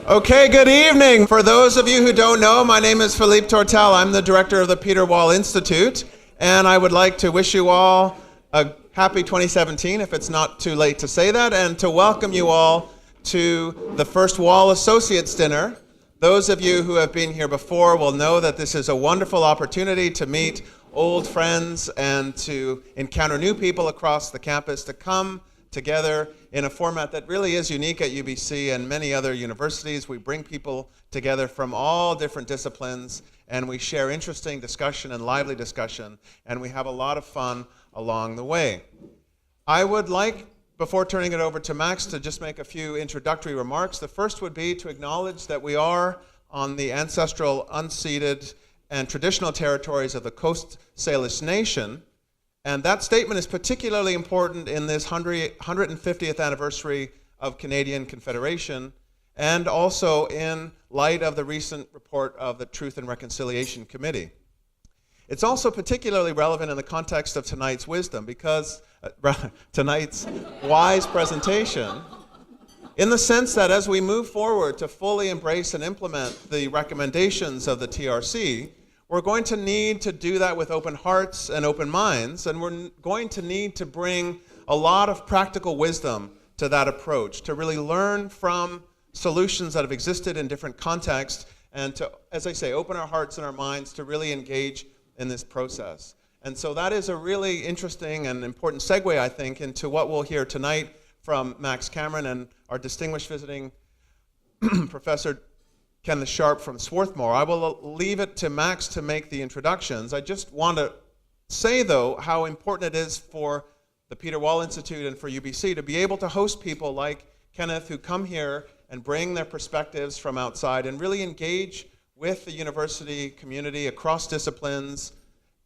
Okay, good evening. For those of you who don't know, my name is Philippe Tortel. I'm the director of the Peter Wall Institute, and I would like to wish you all a happy 2017, if it's not too late to say that, and to welcome you all to the first Wall Associates Dinner. Those of you who have been here before will know that this is a wonderful opportunity to meet old friends and to encounter new people across the campus, to come together in a format that really is unique at UBC and many other universities. We bring people together from all different disciplines, and we share interesting discussion and lively discussion, and we have a lot of fun along the way. I would like, before turning it over to Max, to just make a few introductory remarks. The first would be to acknowledge that we are on the ancestral, unceded, and traditional territories of the Coast Salish Nation. And that statement is particularly important in this 150th anniversary of Canadian Confederation, and also in light of the recent report of the Truth and Reconciliation Committee. It's also particularly relevant in the context of tonight's wisdom, because tonight's wise presentation, in the sense that as we move forward to fully embrace and implement the recommendations of the TRC, we're going to need to do that with open hearts and open minds, and we're going to need to bring a lot of practical wisdom to that approach, to really learn from solutions that have existed in different contexts, and to, as I say, open our hearts and our minds to really engage in this process. And so that is a really interesting and important segue, I think, into what we'll hear tonight from Max Cameron and our distinguished visiting Professor Kenneth Sharp from Swarthmore. I will leave it to Max to make the introductions. I just want to say, though, how important it is for the Peter Wall Institute and for UBC to be able to host people like Kenneth who come here and bring their perspectives from outside and really engage with the university community across disciplines.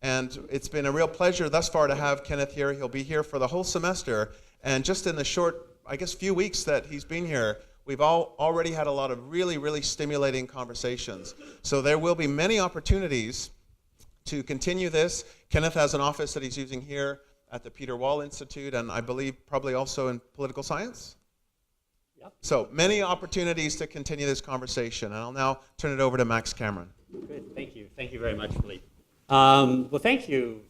And it's been a real pleasure thus far to have Kenneth here. He'll be here for the whole semester. And just in the short, I guess, few weeks that he's been here, we've already had a lot of really, really stimulating conversations. So there will be many opportunities to continue this. Kenneth has an office that he's using here at the Peter Wall Institute, and I believe probably also in political science. Yep. So many opportunities to continue this conversation. And I'll now turn it over to Max Cameron. Good, thank you. Thank you very much, Philippe. Well, thank you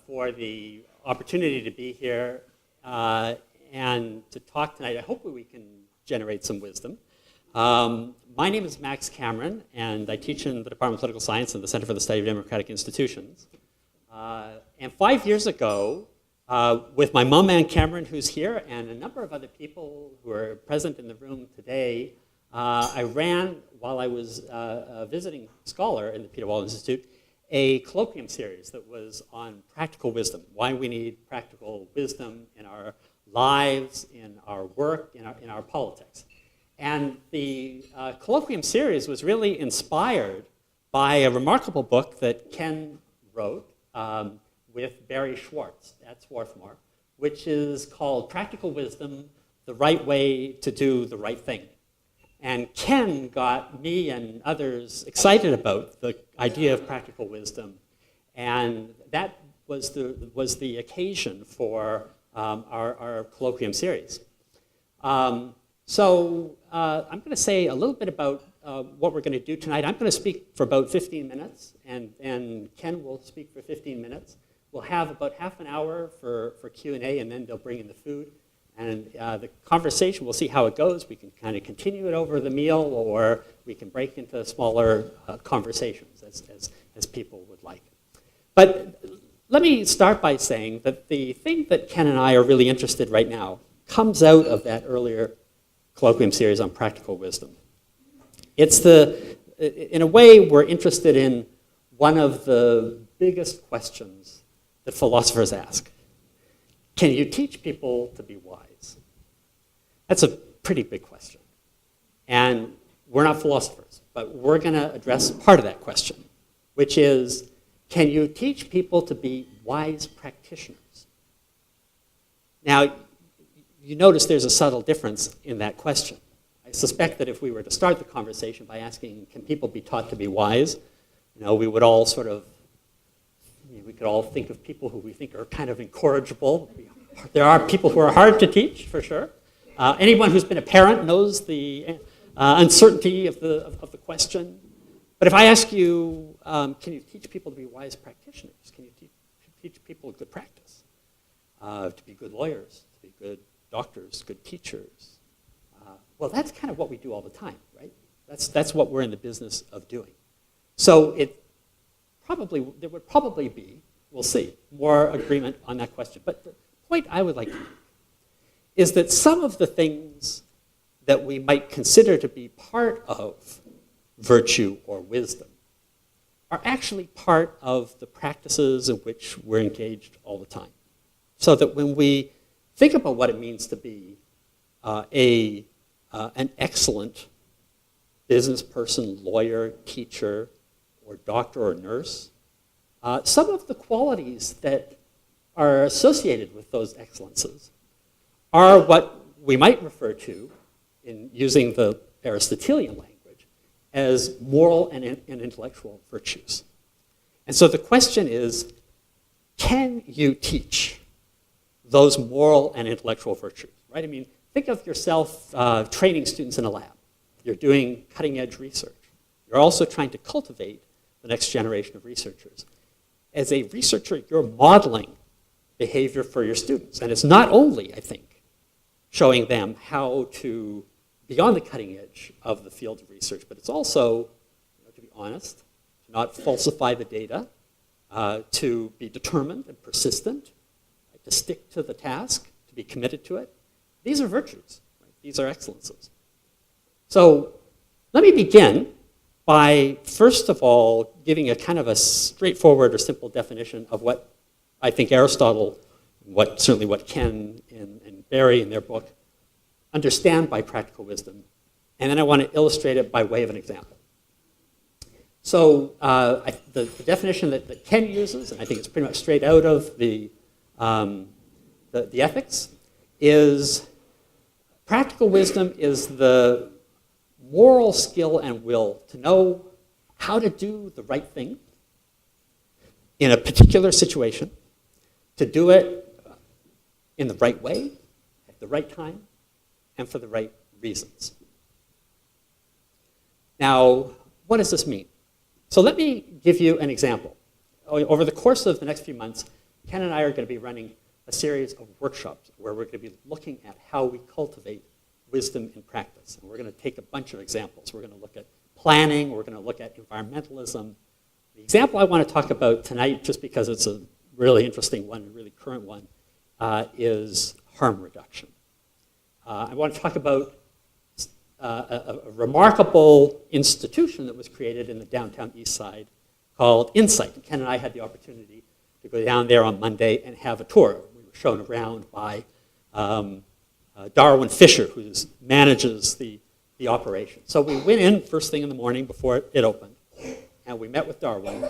for the opportunity to be here and to talk tonight. I hope we can generate some wisdom. My name is Max Cameron, and I teach in the Department of Political Science and the Center for the Study of Democratic Institutions. And 5 years ago, with my mom, Ann Cameron, who's here, and a number of other people who are present in the room today, I ran, while I was a visiting scholar in the Peter Wall Institute, a colloquium series that was on practical wisdom, why we need practical wisdom in our lives, in our work, in our politics. And the colloquium series was really inspired by a remarkable book that Ken wrote with Barry Schwartz at Swarthmore, which is called Practical Wisdom, The Right Way to Do the Right Thing. And Ken got me and others excited about the idea of practical wisdom, and that was the occasion for our colloquium series. So I'm going to say a little bit about what we're going to do tonight. I'm going to speak for about 15 minutes, and Ken will speak for 15 minutes. We'll have about half an hour for Q&A, and then they'll bring in the food. And the conversation, we'll see how it goes. We can kind of continue it over the meal, or we can break into smaller conversations as people would like. But let me start by saying that the thing that Ken and I are really interested right now comes out of that earlier colloquium series on practical wisdom. It's in a way, we're interested in one of the biggest questions that philosophers ask. Can you teach people to be wise? That's a pretty big question. And we're not philosophers, but we're going to address part of that question, which is, can you teach people to be wise practitioners? Now, you notice there's a subtle difference in that question. I suspect that if we were to start the conversation by asking, can people be taught to be wise, we would all we could all think of people who we think are kind of incorrigible. There are people who are hard to teach, for sure. Anyone who's been a parent knows the uncertainty of the question. But if I ask you, can you teach people to be wise practitioners? Can you teach people good practice? To be good lawyers, to be good doctors, good teachers? Well, that's kind of what we do all the time, right? That's what we're in the business of doing. So there would probably be, we'll see, more agreement on that question. But the point I would like to make is that some of the things that we might consider to be part of virtue or wisdom are actually part of the practices in which we're engaged all the time. So that when we think about what it means to be an excellent business person, lawyer, teacher, or doctor or nurse, some of the qualities that are associated with those excellences are what we might refer to, in using the Aristotelian language, as moral and intellectual virtues. And so the question is, can you teach those moral and intellectual virtues, right? I mean, think of yourself training students in a lab. You're doing cutting-edge research. You're also trying to cultivate the next generation of researchers. As a researcher, you're modeling behavior for your students. And it's not only, I think, showing them how to be on the cutting edge of the field of research, but it's also, to be honest, to not falsify the data, to be determined and persistent, right, to stick to the task, to be committed to it. These are virtues. Right? These are excellences. So let me begin by, first of all, giving a kind of a straightforward or simple definition of what I think Aristotle, certainly what Ken and Barry in their book understand by practical wisdom. And then I want to illustrate it by way of an example. So the definition that Ken uses, and I think it's pretty much straight out of the ethics, is practical wisdom is the moral skill and will to know how to do the right thing in a particular situation, to do it in the right way, at the right time, and for the right reasons. Now, what does this mean? So let me give you an example. Over the course of the next few months, Ken and I are going to be running a series of workshops where we're going to be looking at how we cultivate wisdom in practice. And we're going to take a bunch of examples. We're going to look at planning. We're going to look at environmentalism. The example I want to talk about tonight, just because it's a really interesting one, a really current one, is harm reduction. I want to talk about a remarkable institution that was created in the downtown east side called Insight. Ken and I had the opportunity to go down there on Monday and have a tour. We were shown around by Darwin Fisher, who manages the operation. So we went in first thing in the morning before it opened, and we met with Darwin,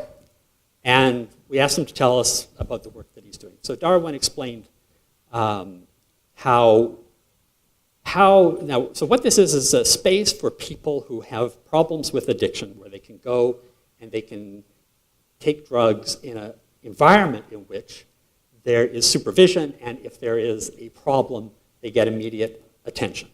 and we asked him to tell us about the work that he's doing. So Darwin explained so what this is a space for people who have problems with addiction, where they can go and they can take drugs in an environment in which there is supervision, and if there is a problem, they get immediate attention.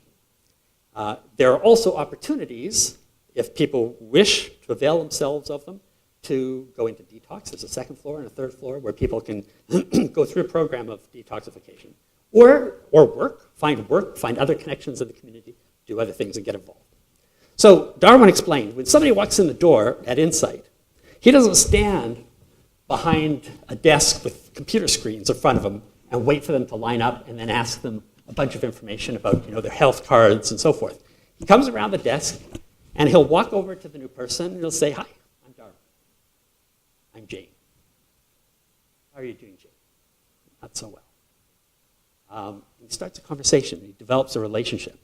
There are also opportunities, if people wish to avail themselves of them, to go into detox. There's a second floor and a third floor where people can go through a program of detoxification. Or work, find other connections in the community, do other things and get involved. So Darwin explained, when somebody walks in the door at Insight, he doesn't stand behind a desk with computer screens in front of him and wait for them to line up and then ask them a bunch of information about their health cards and so forth. He comes around the desk and he'll walk over to the new person and he'll say, "Hi, I'm Darwin. I'm Jane. How are you doing, Jane?" "Not so well." He starts a conversation. He develops a relationship.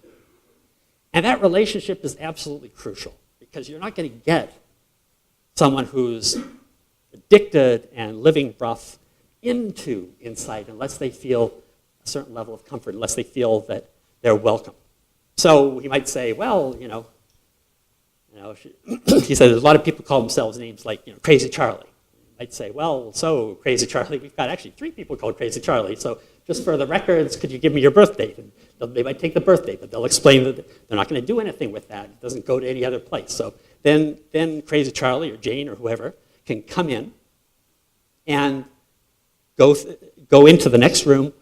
And that relationship is absolutely crucial, because you're not going to get someone who's addicted and living rough into Insight unless they feel a certain level of comfort, unless they feel that they're welcome. So he might say, well, he said there's a lot of people call themselves names like Crazy Charlie. He might say, well, so Crazy Charlie, we've got actually 3 people called Crazy Charlie. So just for the records, could you give me your birth date? And they might take the birth date, but they'll explain that they're not going to do anything with that. It doesn't go to any other place. So then Crazy Charlie or Jane or whoever can come in and go into the next room.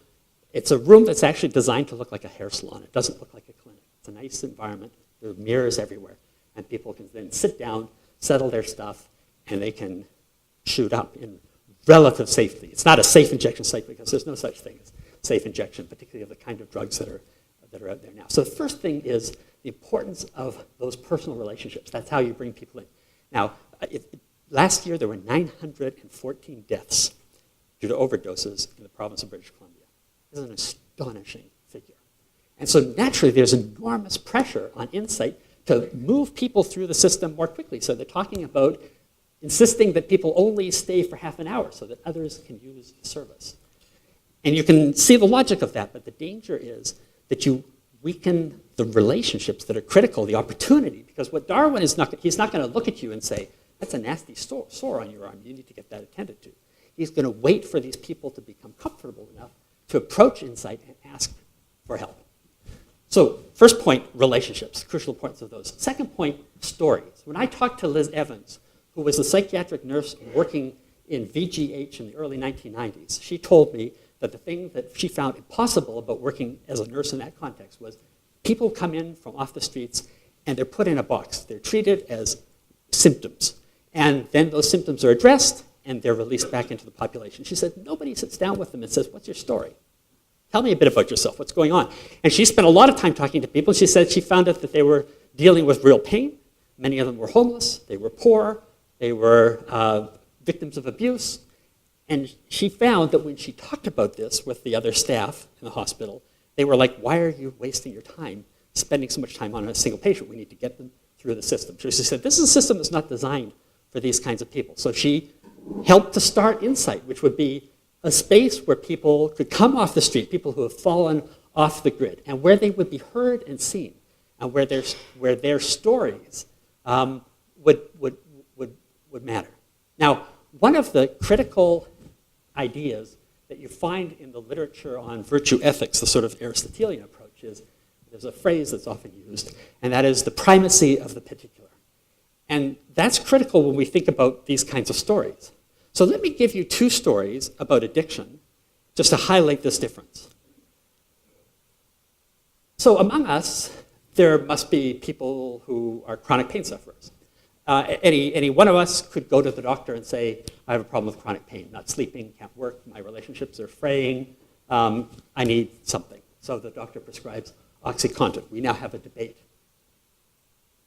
It's a room that's actually designed to look like a hair salon. It doesn't look like a clinic. It's a nice environment. There are mirrors everywhere. And people can then sit down, settle their stuff, and they can shoot up in relative safety. It's not a safe injection site because there's no such thing as safe injection, particularly of the kind of drugs that are out there now. So the first thing is the importance of those personal relationships. That's how you bring people in. Now, last year there were 914 deaths due to overdoses in the province of British Columbia. This is an astonishing figure. And so naturally there's enormous pressure on Insight to move people through the system more quickly. So they're talking about insisting that people only stay for half an hour so that others can use the service. And you can see the logic of that, but the danger is that you weaken the relationships that are critical, the opportunity, because what Darwin is he's not going to look at you and say, that's a nasty sore on your arm, you need to get that attended to. He's going to wait for these people to become comfortable enough to approach Insight and ask for help. So first point, relationships, crucial importance of those. Second point, stories. When I talked to Liz Evans, who was a psychiatric nurse working in VGH in the early 1990s, she told me that the thing that she found impossible about working as a nurse in that context was people come in from off the streets and they're put in a box. They're treated as symptoms. And then those symptoms are addressed and they're released back into the population. She said, nobody sits down with them and says, what's your story? Tell me a bit about yourself, what's going on? And she spent a lot of time talking to people. She said she found out that they were dealing with real pain. Many of them were homeless, they were poor, they were victims of abuse. And she found that when she talked about this with the other staff in the hospital, they were like, why are you wasting your time spending so much time on a single patient? We need to get them through the system. So she said, this is a system that's not designed for these kinds of people. So she helped to start Insight, which would be a space where people could come off the street, people who have fallen off the grid, and where they would be heard and seen, and where their stories would matter. Now, one of the critical ideas that you find in the literature on virtue ethics, the sort of Aristotelian approach, is there's a phrase that's often used, and that is the primacy of the particular. And that's critical when we think about these kinds of stories. So let me give you two stories about addiction, just to highlight this difference. So among us, there must be people who are chronic pain sufferers. Any one of us could go to the doctor and say, I have a problem with chronic pain, not sleeping, can't work, my relationships are fraying, I need something. So the doctor prescribes OxyContin. We now have a debate.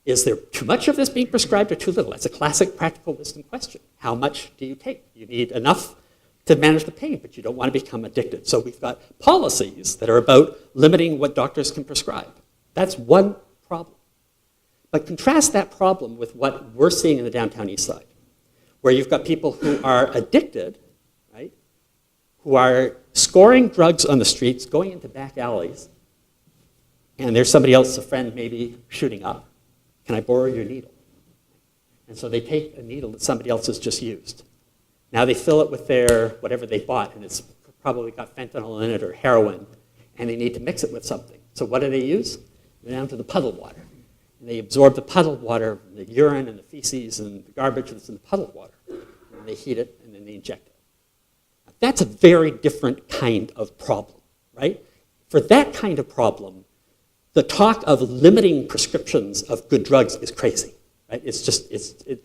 Is there too much of this being prescribed or too little? That's a classic practical wisdom question. How much do you take? You need enough to manage the pain, but you don't want to become addicted. So we've got policies that are about limiting what doctors can prescribe. That's one problem. But contrast that problem with what we're seeing in the downtown east side, where you've got people who are addicted, right, who are scoring drugs on the streets, going into back alleys, and there's somebody else, a friend maybe, shooting up. Can I borrow your needle? And so they take a needle that somebody else has just used. Now they fill it with their whatever they bought, and it's probably got fentanyl in it or heroin, and they need to mix it with something. So what do they use? They go down to the puddled water. And they absorb the puddled water, the urine and the feces and the garbage that's in the puddled water. And they heat it, and then they inject it. Now, that's a very different kind of problem, right? For that kind of problem, the talk of limiting prescriptions of good drugs is crazy, right? It's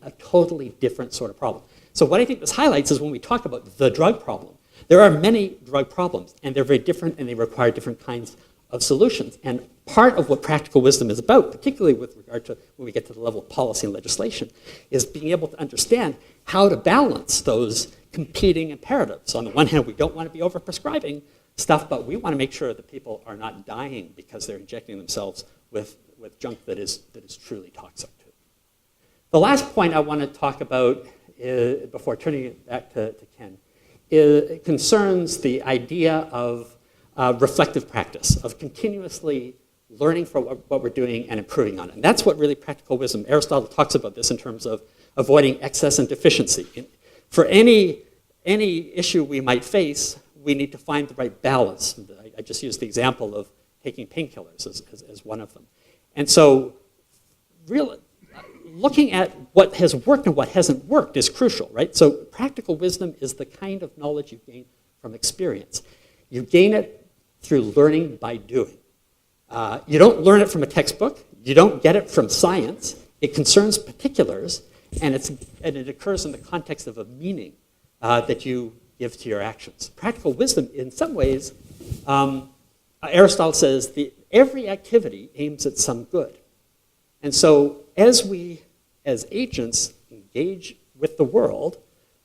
a totally different sort of problem. So what I think this highlights is when we talk about the drug problem, there are many drug problems, and they're very different, and they require different kinds of solutions. And part of what practical wisdom is about, particularly with regard to when we get to the level of policy and legislation, is being able to understand how to balance those competing imperatives. On the one hand, we don't want to be overprescribing stuff, but we want to make sure that people are not dying because they're injecting themselves with junk that is truly toxic. The last point I want to talk about before turning it back to Ken concerns the idea of reflective practice, of continuously learning from what we're doing and improving on it. And that's what really practical wisdom, Aristotle talks about this in terms of avoiding excess and deficiency. For any issue we might face, we need to find the right balance. I just used the example of taking painkillers as one of them. And so looking at what has worked and what hasn't worked is crucial, right? So practical wisdom is the kind of knowledge you gain from experience. You gain it through learning by doing. You don't learn it from a textbook. You don't get it from science. It concerns particulars, and it occurs in the context of a meaning that you give to your actions. Practical wisdom, in some ways, Aristotle says, every activity aims at some good. And so as we, as agents, engage with the world,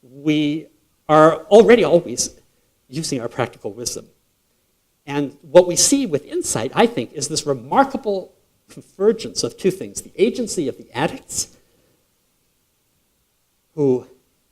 we are already always using our practical wisdom. And what we see with insight, I think, is this remarkable convergence of two things: the agency of the addicts, who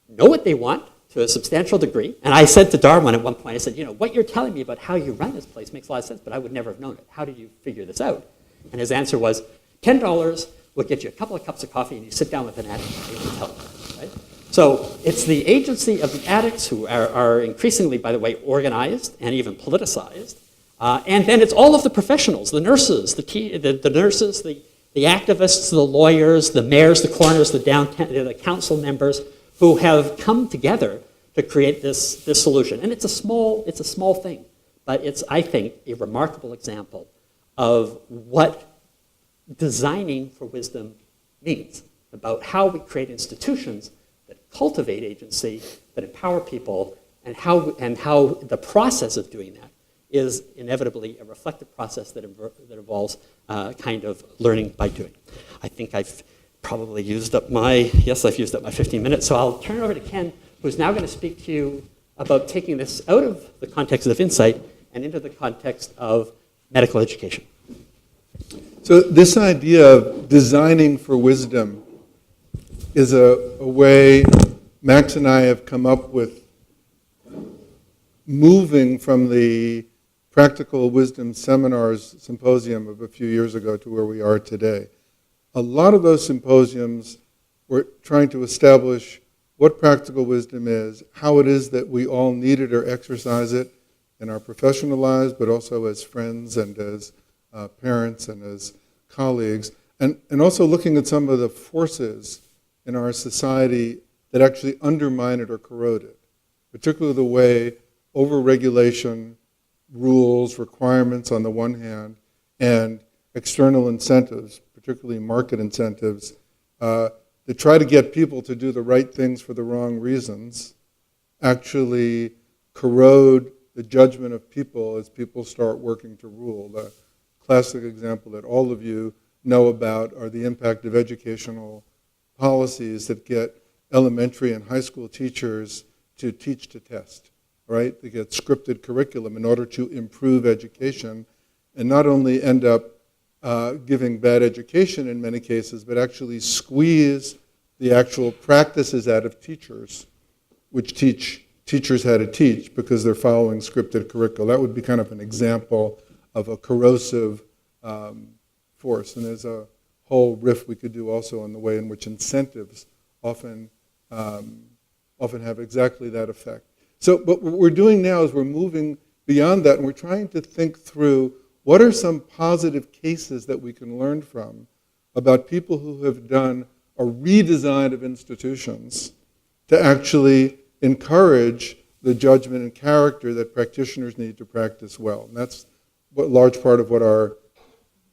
know what they want to a substantial degree. And I said to Darwin at one point, I said, what you're telling me about how you run this place makes a lot of sense, but I would never have known it. How did you figure this out? And his answer was, $10 will get you a couple of cups of coffee, and you sit down with an addict and they will tell you, right? So it's the agency of the addicts, who are increasingly, by the way, organized and even politicized. And then it's all of the professionals, the nurses, the nurses, the activists, the lawyers, the mayors, the coroners, the council members, who have come together to create this solution. And it's a small thing, but it's, I think, a remarkable example of what designing for wisdom means, about how we create institutions that cultivate agency, that empower people, and how the process of doing that is inevitably a reflective process that involves kind of learning by doing. I think I've probably used up I've used up my 15 minutes, so I'll turn it over to Ken, who's now going to speak to you about taking this out of the context of insight and into the context of medical education. So this idea of designing for wisdom is a way Max and I have come up with, moving from the Practical Wisdom Seminars Symposium of a few years ago to where we are today. A lot of those symposiums were trying to establish what practical wisdom is, how it is that we all need it or exercise it in our professional lives, but also as friends and as parents and as colleagues, and also looking at some of the forces in our society that actually undermine it or corrode it, particularly the way overregulation, rules, requirements on the one hand, and external incentives, particularly market incentives, that try to get people to do the right things for the wrong reasons, actually corrode the judgment of people as people start working to rule. The classic example that all of you know about are the impact of educational policies that get elementary and high school teachers to teach to test, right? They get scripted curriculum in order to improve education, and not only end up giving bad education in many cases, but actually squeeze the actual practices out of teachers, which teach teachers how to teach because they're following scripted curricula. That would be kind of an example of a corrosive force. And there's a whole riff we could do also on the way in which incentives often have exactly that effect. So, but what we're doing now is we're moving beyond that, and we're trying to think through what are some positive cases that we can learn from about people who have done a redesign of institutions to actually encourage the judgment and character that practitioners need to practice well. And that's what large part of what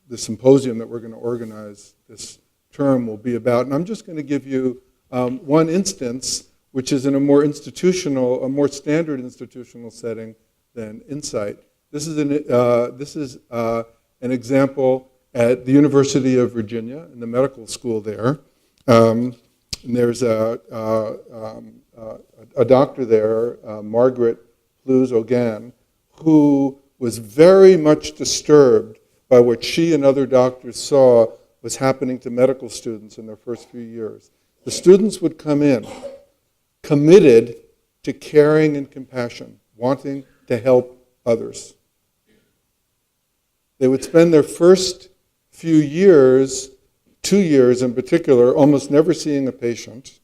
the symposium that we're going to organize this term will be about. And I'm just going to give you one instance, which is in a more standard institutional setting than Insight. This is an example at the University of Virginia, in the medical school there. And there's a doctor there, Margaret Plouffe-Augain, who was very much disturbed by what she and other doctors saw was happening to medical students in their first few years. The students would come in committed to caring and compassion, wanting to help others. They would spend their first few years, 2 years in particular, almost never seeing a patient,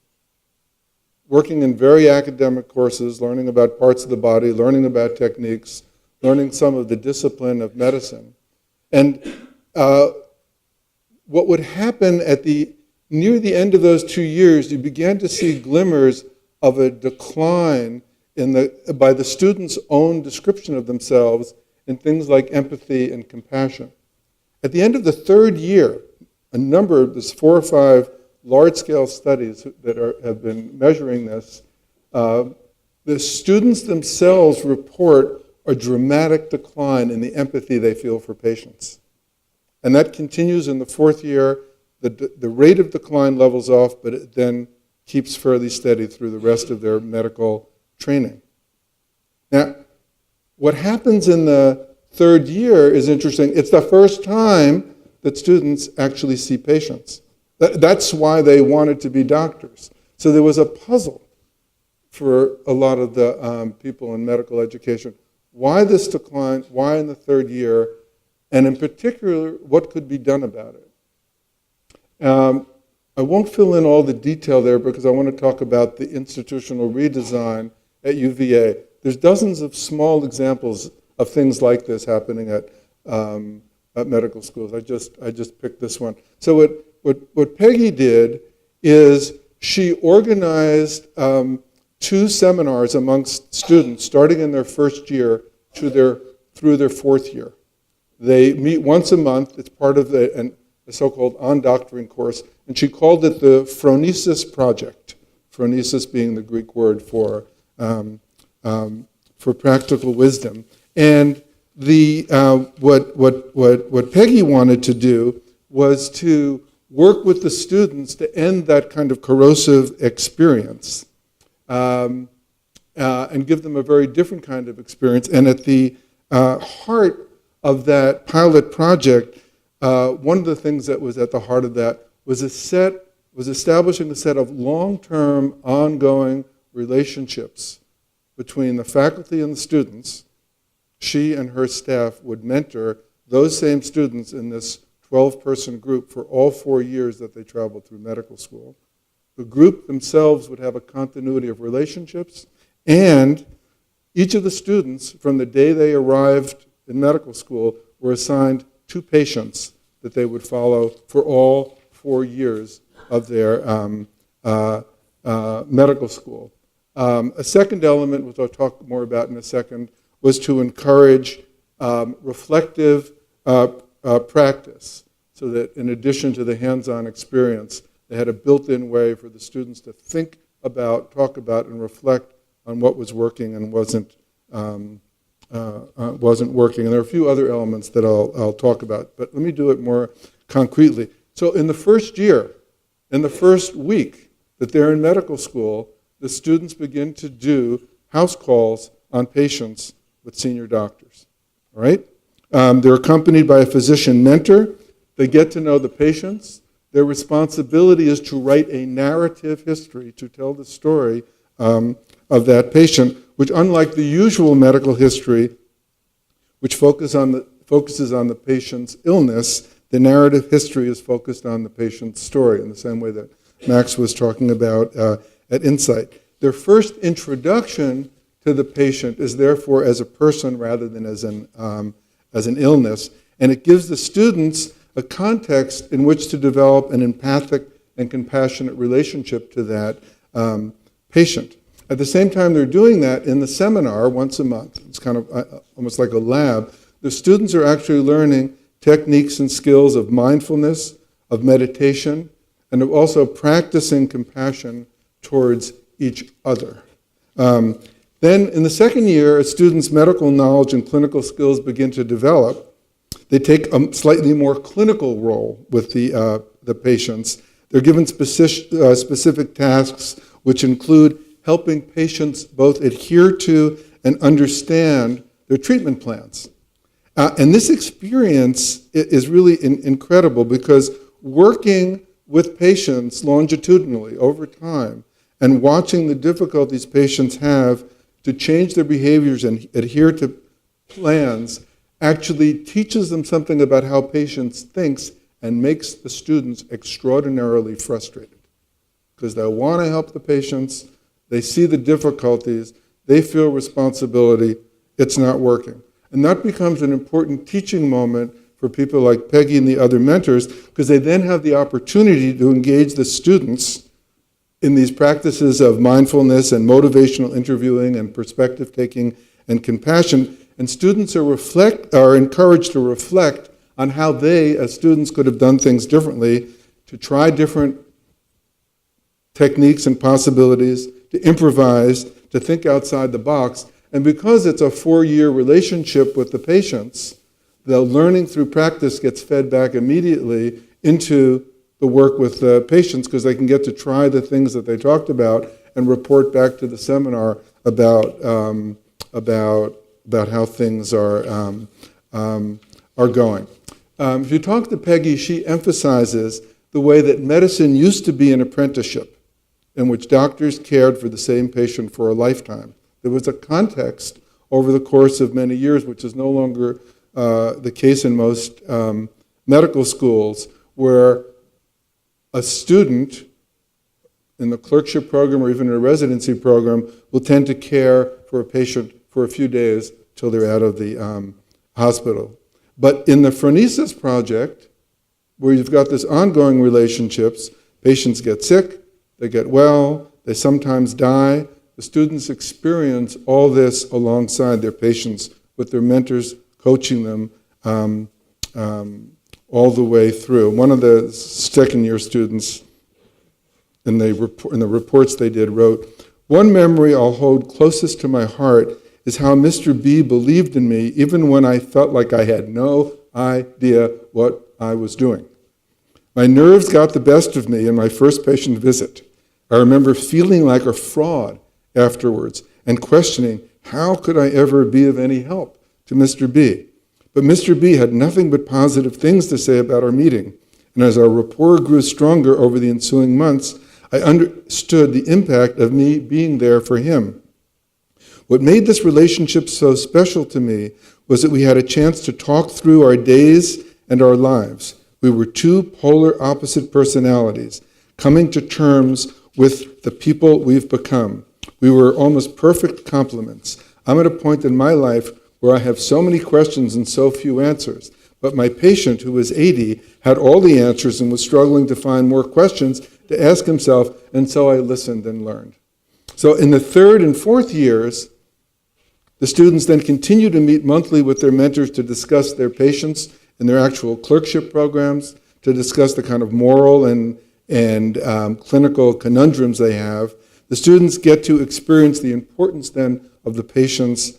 working in very academic courses, learning about parts of the body, learning about techniques, learning some of the discipline of medicine. And what would happen near the end of those 2 years, you began to see glimmers of a decline by the students' own description of themselves in things like empathy and compassion. At the end of the 3rd year, there's 4 or 5 large-scale studies that have been measuring this. The students themselves report a dramatic decline in the empathy they feel for patients. And that continues in the 4th year. The rate of decline levels off, but it then keeps fairly steady through the rest of their medical training. Now, what happens in the 3rd year is interesting. It's the first time that students actually see patients. That's why they wanted to be doctors. So there was a puzzle for a lot of the people in medical education. Why this decline? Why in the 3rd year? And in particular, what could be done about it? I won't fill in all the detail there because I want to talk about the institutional redesign at UVA. There's dozens of small examples of things like this happening at medical schools. I just picked this one. So what Peggy did is she organized 2 seminars amongst students starting in their 1st year through their 4th year. They meet once a month. It's part of a so-called on-doctoring course, and she called it the Phronesis Project, phronesis being the Greek word for practical wisdom. And what Peggy wanted to do was to work with the students to end that kind of corrosive experience and give them a very different kind of experience. And at the heart of that pilot project, one of the things that was at the heart of that was establishing a set of long-term, ongoing relationships between the faculty and the students. She and her staff would mentor those same students in this 12-person group for all 4 years that they traveled through medical school. The group themselves would have a continuity of relationships, and each of the students, from the day they arrived in medical school, were assigned 2 patients that they would follow for all 4 years of their medical school. A second element, which I'll talk more about in a second, was to encourage reflective practice, so that in addition to the hands-on experience, they had a built-in way for the students to think about, talk about, and reflect on what was working and wasn't working. And there are a few other elements that I'll talk about, but let me do it more concretely. So in the 1st year, in the 1st week that they're in medical school, the students begin to do house calls on patients with senior doctors. All right? They're accompanied by a physician mentor. They get to know the patients. Their responsibility is to write a narrative history to tell the story of that patient, which, unlike the usual medical history, which focuses on the patient's illness, the narrative history is focused on the patient's story in the same way that Max was talking about at Insight. Their first introduction to the patient is therefore as a person rather than as an illness, and it gives the students a context in which to develop an empathic and compassionate relationship to that patient. At the same time they're doing that in the seminar once a month, it's kind of almost like a lab, the students are actually learning techniques and skills of mindfulness, of meditation, and of also practicing compassion towards each other. Then in the 2nd year, as students' medical knowledge and clinical skills begin to develop, they take a slightly more clinical role with the patients. They're given specific tasks which include helping patients both adhere to and understand their treatment plans. And this experience is really incredible because working with patients longitudinally over time and watching the difficulties patients have to change their behaviors and adhere to plans actually teaches them something about how patients thinks and makes the students extraordinarily frustrated because they want to help the patients, they see the difficulties, they feel responsibility, it's not working. And that becomes an important teaching moment for people like Peggy and the other mentors, because they then have the opportunity to engage the students in these practices of mindfulness and motivational interviewing and perspective taking and compassion. And students are encouraged to reflect on how they, as students, could have done things differently, to try different techniques and possibilities, to improvise, to think outside the box. And because it's a 4-year relationship with the patients, the learning through practice gets fed back immediately into the work with the patients, because they can get to try the things that they talked about and report back to the seminar about how things are going. If you talk to Peggy, she emphasizes the way that medicine used to be an apprenticeship in which doctors cared for the same patient for a lifetime. There was a context over the course of many years, which is no longer the case in most medical schools, where a student in the clerkship program or even in a residency program will tend to care for a patient for a few days till they're out of the hospital. But in the Phronesis project, where you've got this ongoing relationships, patients get sick, they get well, they sometimes die. The students experience all this alongside their patients with their mentors coaching them all the way through. One of the second-year students in the reports they did wrote, "One memory I'll hold closest to my heart is how Mr. B believed in me even when I felt like I had no idea what I was doing. My nerves got the best of me in my first patient visit. I remember feeling like a fraud afterwards and questioning how could I ever be of any help to Mr. B. But Mr. B had nothing but positive things to say about our meeting, and as our rapport grew stronger over the ensuing months, I understood the impact of me being there for him. What made this relationship so special to me was that we had a chance to talk through our days and our lives. We were two polar opposite personalities, coming to terms with the people we've become. We were almost perfect complements. I'm at a point in my life where I have so many questions and so few answers. But my patient, who was 80, had all the answers and was struggling to find more questions to ask himself, and so I listened and learned." So in the 3rd and 4th years, the students then continue to meet monthly with their mentors to discuss their patients in their actual clerkship programs, to discuss the kind of moral and clinical conundrums they have. The students get to experience the importance then of the patient's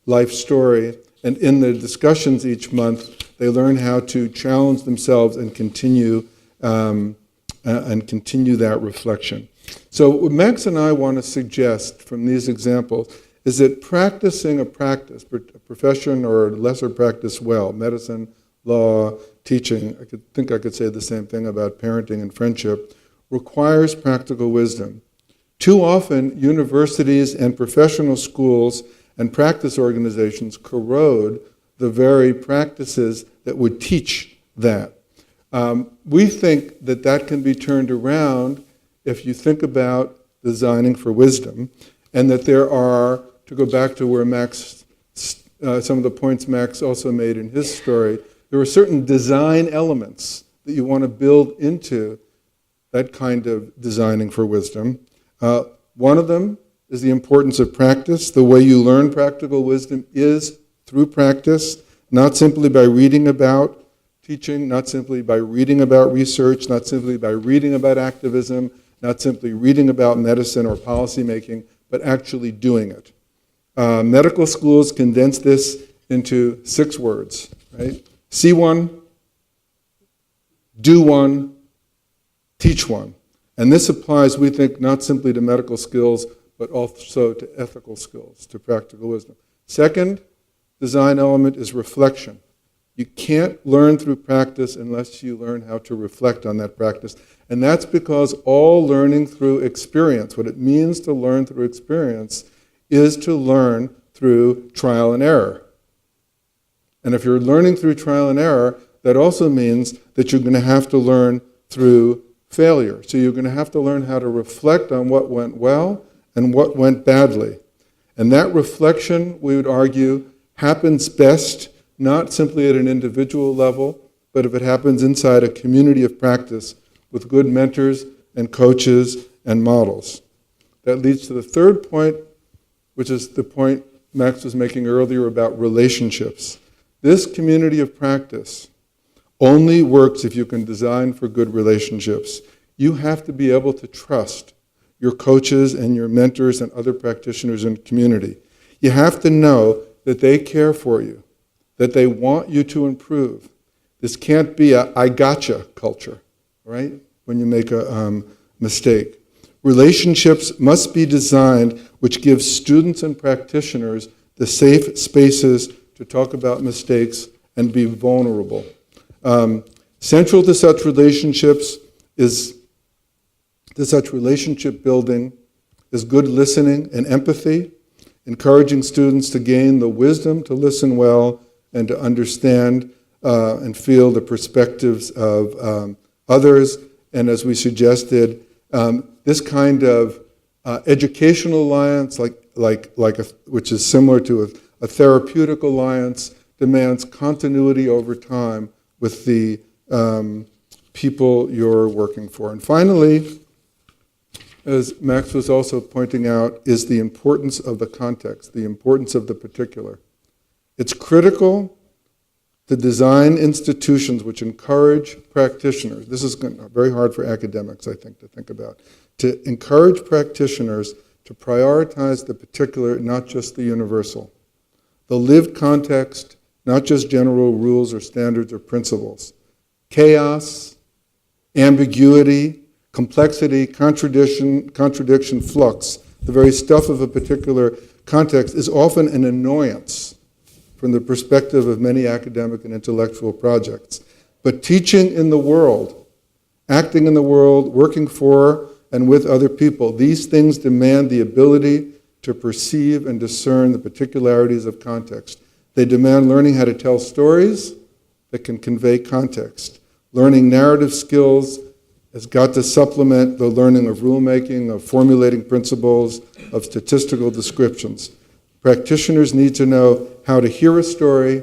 life story, and in the discussions each month, they learn how to challenge themselves and continue that reflection. So what Max and I want to suggest from these examples is that practicing a practice, a profession or a lesser practice well, medicine, law, teaching, I could say the same thing about parenting and friendship, requires practical wisdom. Too often, universities and professional schools and practice organizations corrode the very practices that would teach that. We think that that can be turned around if you think about designing for wisdom, and that there are, to go back to where Max, some of the points Max also made in his story, there are certain design elements that you want to build into that kind of designing for wisdom. One of them is the importance of practice. The way you learn practical wisdom is through practice, not simply by reading about teaching, not simply by reading about research, not simply by reading about activism, not simply reading about medicine or policy making, but actually doing it. Medical schools condense this into 6 words, right? See one, do one, teach one. And this applies, we think, not simply to medical skills, but also to ethical skills, to practical wisdom. Second design element is reflection. You can't learn through practice unless you learn how to reflect on that practice. And that's because all learning through experience, what it means to learn through experience, is to learn through trial and error. And if you're learning through trial and error, that also means that you're going to have to learn through failure. So you're going to have to learn how to reflect on what went well and what went badly. And that reflection, we would argue, happens best not simply at an individual level, but if it happens inside a community of practice with good mentors and coaches and models. That leads to the third point, which is the point Max was making earlier about relationships. This community of practice only works if you can design for good relationships. You have to be able to trust your coaches and your mentors and other practitioners in the community. You have to know that they care for you, that they want you to improve. This can't be a I gotcha culture, right? When you make a mistake. Relationships must be designed which gives students and practitioners the safe spaces to talk about mistakes and be vulnerable. Central to such relationships relationship building is good listening and empathy, encouraging students to gain the wisdom to listen well and to understand and feel the perspectives of others. And as we suggested, this kind of educational alliance, which is similar to a therapeutic alliance, demands continuity over time with the people you're working for. And finally, as Max was also pointing out, is the importance of the context, the importance of the particular. It's critical to design institutions which encourage practitioners. This is very hard for academics, I think, to think about. To encourage practitioners to prioritize the particular, not just the universal. The lived context, not just general rules or standards or principles. Chaos, ambiguity, complexity, contradiction, flux, the very stuff of a particular context is often an annoyance from the perspective of many academic and intellectual projects. But teaching in the world, acting in the world, working for and with other people, these things demand the ability to perceive and discern the particularities of context. They demand learning how to tell stories that can convey context. Learning narrative skills has got to supplement the learning of rulemaking, of formulating principles, of statistical descriptions. Practitioners need to know how to hear a story,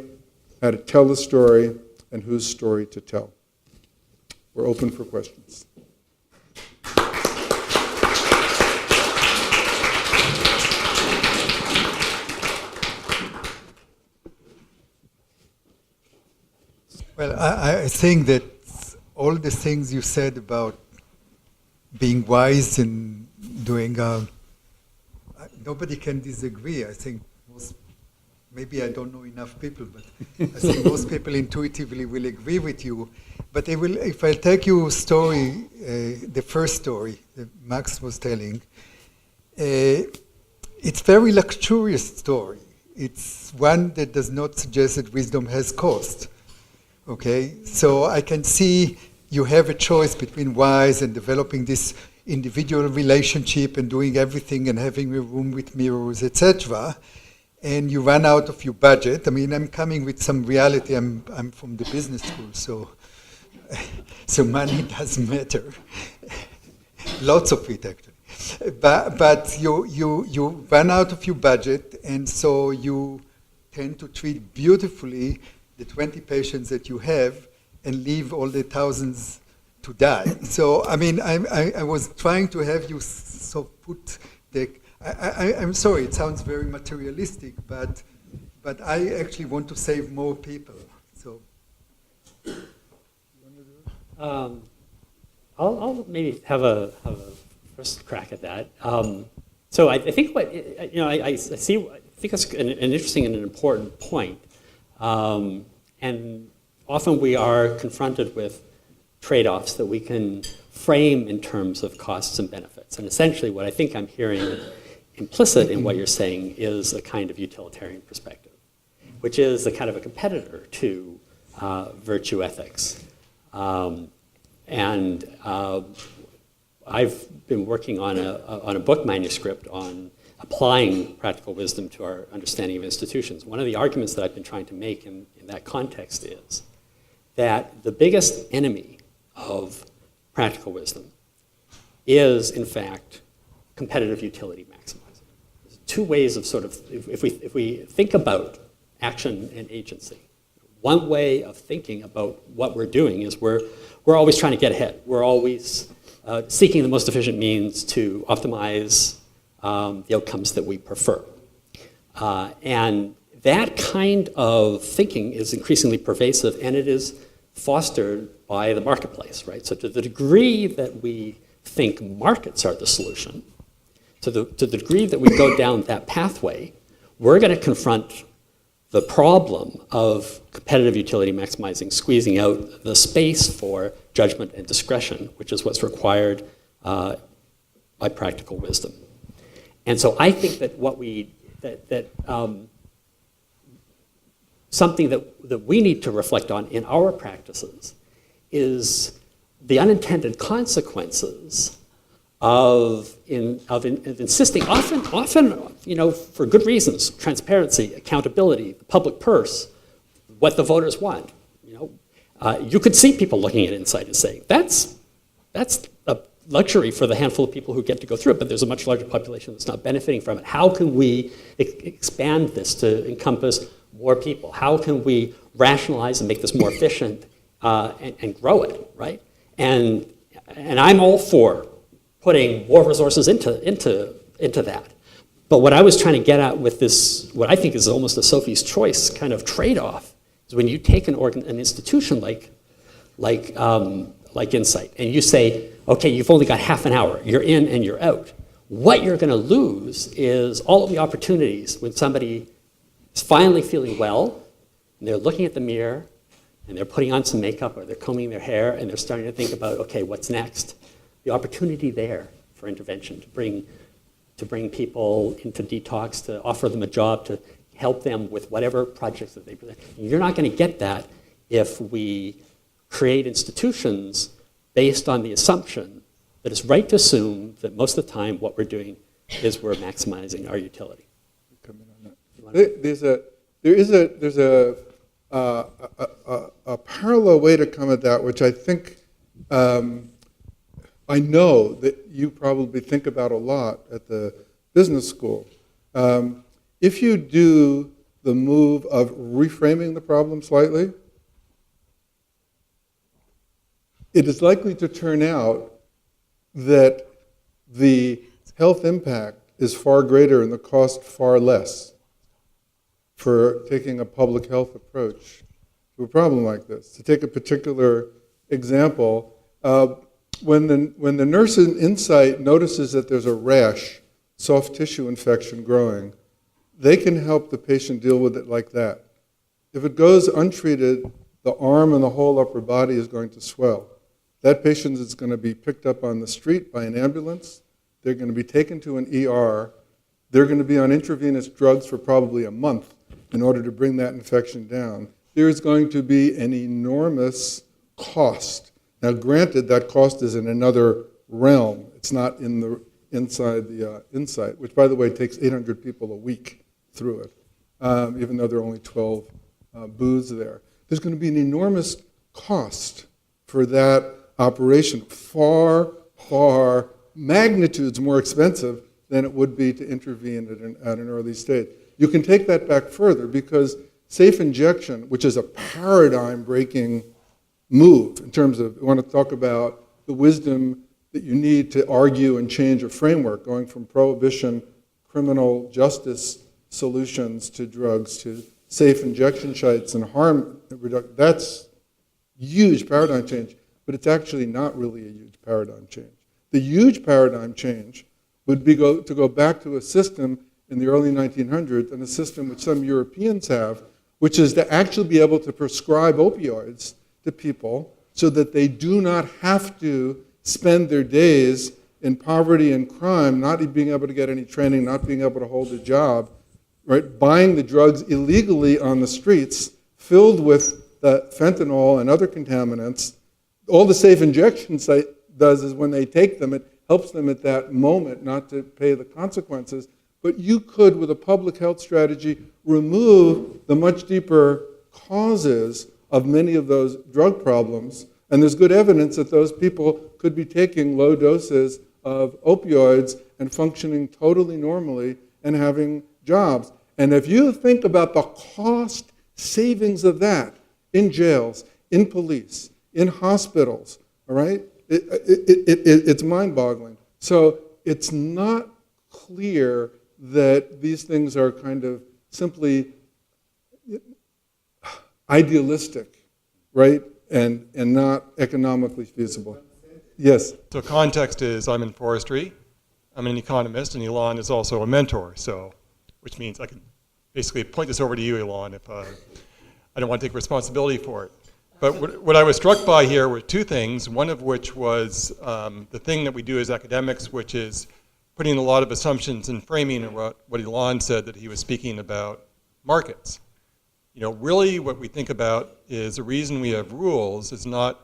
how to tell a story, and whose story to tell. We're open for questions. Well, I think that all the things you said about being wise and doing, nobody can disagree. I think maybe I don't know enough people, but I think most people intuitively will agree with you. But if I take your story, the first story that Max was telling, it's a very luxurious story. It's one that does not suggest that wisdom has cost. Okay, so I can see you have a choice between wise and developing this individual relationship and doing everything and having a room with mirrors, etc. And you run out of your budget. I mean, I'm coming with some reality. I'm from the business school, so money does matter. Lots of it, actually. But you run out of your budget, and so you tend to treat beautifully the 20 patients that you have and leave all the thousands to die. So, I mean, I was trying to have you put the... I'm sorry, it sounds very materialistic, but I actually want to save more people. So, I'll maybe have a first crack at that. So I think I think that's an interesting and an important point. And often we are confronted with trade-offs that we can frame in terms of costs and benefits. And essentially what I think I'm hearing implicit in what you're saying is a kind of utilitarian perspective, which is a kind of a competitor to virtue ethics. And I've been working on a book manuscript on applying practical wisdom to our understanding of institutions. One of the arguments that I've been trying to make in that context is that the biggest enemy of practical wisdom is, in fact, competitive utility maximizing. There's two ways of sort of, if we think about action and agency, one way of thinking about what we're doing is we're always trying to get ahead. We're always seeking the most efficient means to optimize the outcomes that we prefer. And that kind of thinking is increasingly pervasive, and it is fostered by the marketplace, right? So to the degree that we think markets are the solution, to the degree that we go down that pathway, we're going to confront the problem of competitive utility maximizing, squeezing out the space for judgment and discretion, which is what's required by practical wisdom. And so I think that something that we need to reflect on in our practices is the unintended consequences of insisting, often, you know, for good reasons, transparency, accountability, the public purse, what the voters want. You know, you could see people looking at Insight and saying, that's a luxury for the handful of people who get to go through it, but there's a much larger population that's not benefiting from it. How can we expand this to encompass more people? How can we rationalize and make this more efficient and grow it, right? And I'm all for putting more resources into that. But what I was trying to get at with this, what I think is almost a Sophie's choice kind of trade-off, is when you take an institution like Insight, and you say, okay, you've only got half an hour, you're in and you're out. What you're going to lose is all of the opportunities when somebody is finally feeling well, and they're looking at the mirror, and they're putting on some makeup, or they're combing their hair, and they're starting to think about, okay, what's next? The opportunity there for intervention, to bring people into detox, to offer them a job, to help them with whatever projects that they present. You're not going to get that if we create institutions based on the assumption that it's right to assume that most of the time what we're doing is we're maximizing our utility. There's a parallel way to come at that, which I think I know that you probably think about a lot at the business school. If you do the move of reframing the problem slightly, it is likely to turn out that the health impact is far greater and the cost far less for taking a public health approach to a problem like this. To take a particular example, when the nurse in Insight notices that there's a rash, soft tissue infection growing, they can help the patient deal with it like that. If it goes untreated, the arm and the whole upper body is going to swell. That patient is going to be picked up on the street by an ambulance. They're going to be taken to an ER. They're going to be on intravenous drugs for probably a month in order to bring that infection down. There is going to be an enormous cost. Now, granted, that cost is in another realm. It's not inside the Insight, which, by the way, takes 800 people a week through it, even though there are only 12 booths there. There's going to be an enormous cost for that operation, far magnitudes more expensive than it would be to intervene at an early stage. You can take that back further because safe injection, which is a paradigm-breaking move in terms of, we want to talk about the wisdom that you need to argue and change a framework, going from prohibition, criminal justice solutions to drugs, to safe injection sites and harm reduction. That's huge paradigm change, but it's actually not really a huge paradigm change. The huge paradigm change would be to go back to a system in the early 1900s, and a system which some Europeans have, which is to actually be able to prescribe opioids to people so that they do not have to spend their days in poverty and crime, not being able to get any training, not being able to hold a job, right? Buying the drugs illegally on the streets, filled with the fentanyl and other contaminants. All the safe injection site does is when they take them, it helps them at that moment not to pay the consequences. But you could, with a public health strategy, remove the much deeper causes of many of those drug problems And there's good evidence that those people could be taking low doses of opioids and functioning totally normally and having jobs. And if you think about the cost savings of that in jails, in police, in hospitals, all right, it's mind-boggling. So it's not clear that these things are kind of simply idealistic, right, and not economically feasible. Yes. So context is I'm in forestry, I'm an economist, and Elon is also a mentor, so which means I can basically point this over to you, Elon, if I don't want to take responsibility for it. But what I was struck by here were two things, one of which was the thing that we do as academics, which is putting a lot of assumptions and framing of what Elon said that he was speaking about markets. You know, really what we think about is the reason we have rules is not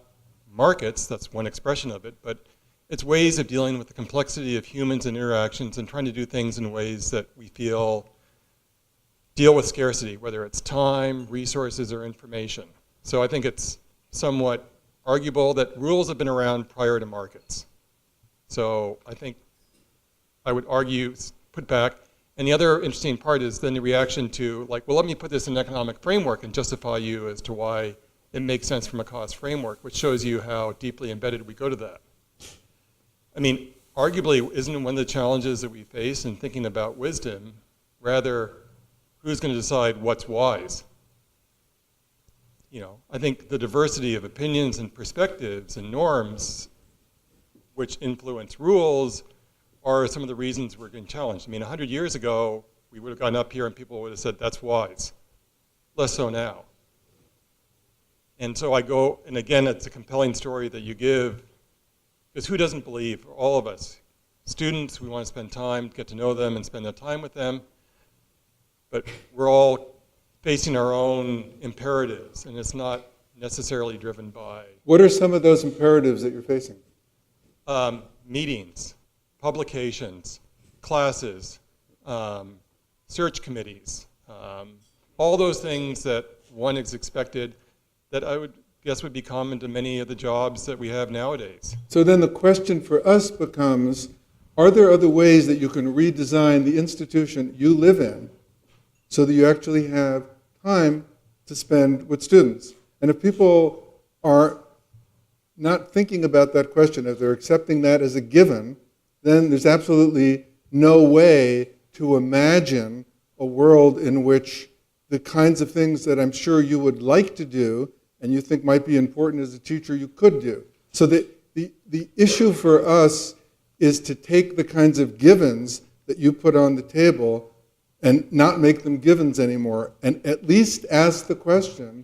markets, that's one expression of it, but it's ways of dealing with the complexity of humans and interactions and trying to do things in ways that we feel deal with scarcity, whether it's time, resources, or information. So I think it's somewhat arguable that rules have been around prior to markets. So I think I would argue, put back, and the other interesting part is then the reaction to, like, well, let me put this in an economic framework and justify you as to why it makes sense from a cost framework, which shows you how deeply embedded we go to that. I mean, arguably, isn't one of the challenges that we face in thinking about wisdom, rather, who's going to decide what's wise? You know, I think the diversity of opinions and perspectives and norms which influence rules are some of the reasons we're getting challenged. I mean, 100 years ago, we would have gone up here and people would have said, that's wise. Less so now. And so I go, and again, it's a compelling story that you give, because who doesn't believe? All of us. Students, we want to spend time, get to know them, and spend that time with them. But we're all facing our own imperatives, and it's not necessarily driven by What are some of those imperatives that you're facing? meetings, publications, classes, search committees, all those things that one is expected that I would guess would be common to many of the jobs that we have nowadays. So then the question for us becomes, are there other ways that you can redesign the institution you live in so that you actually have time to spend with students? And if people are not thinking about that question, if they're accepting that as a given, then there's absolutely no way to imagine a world in which the kinds of things that I'm sure you would like to do and you think might be important as a teacher, you could do. So the issue for us is to take the kinds of givens that you put on the table and not make them givens anymore, and at least ask the question,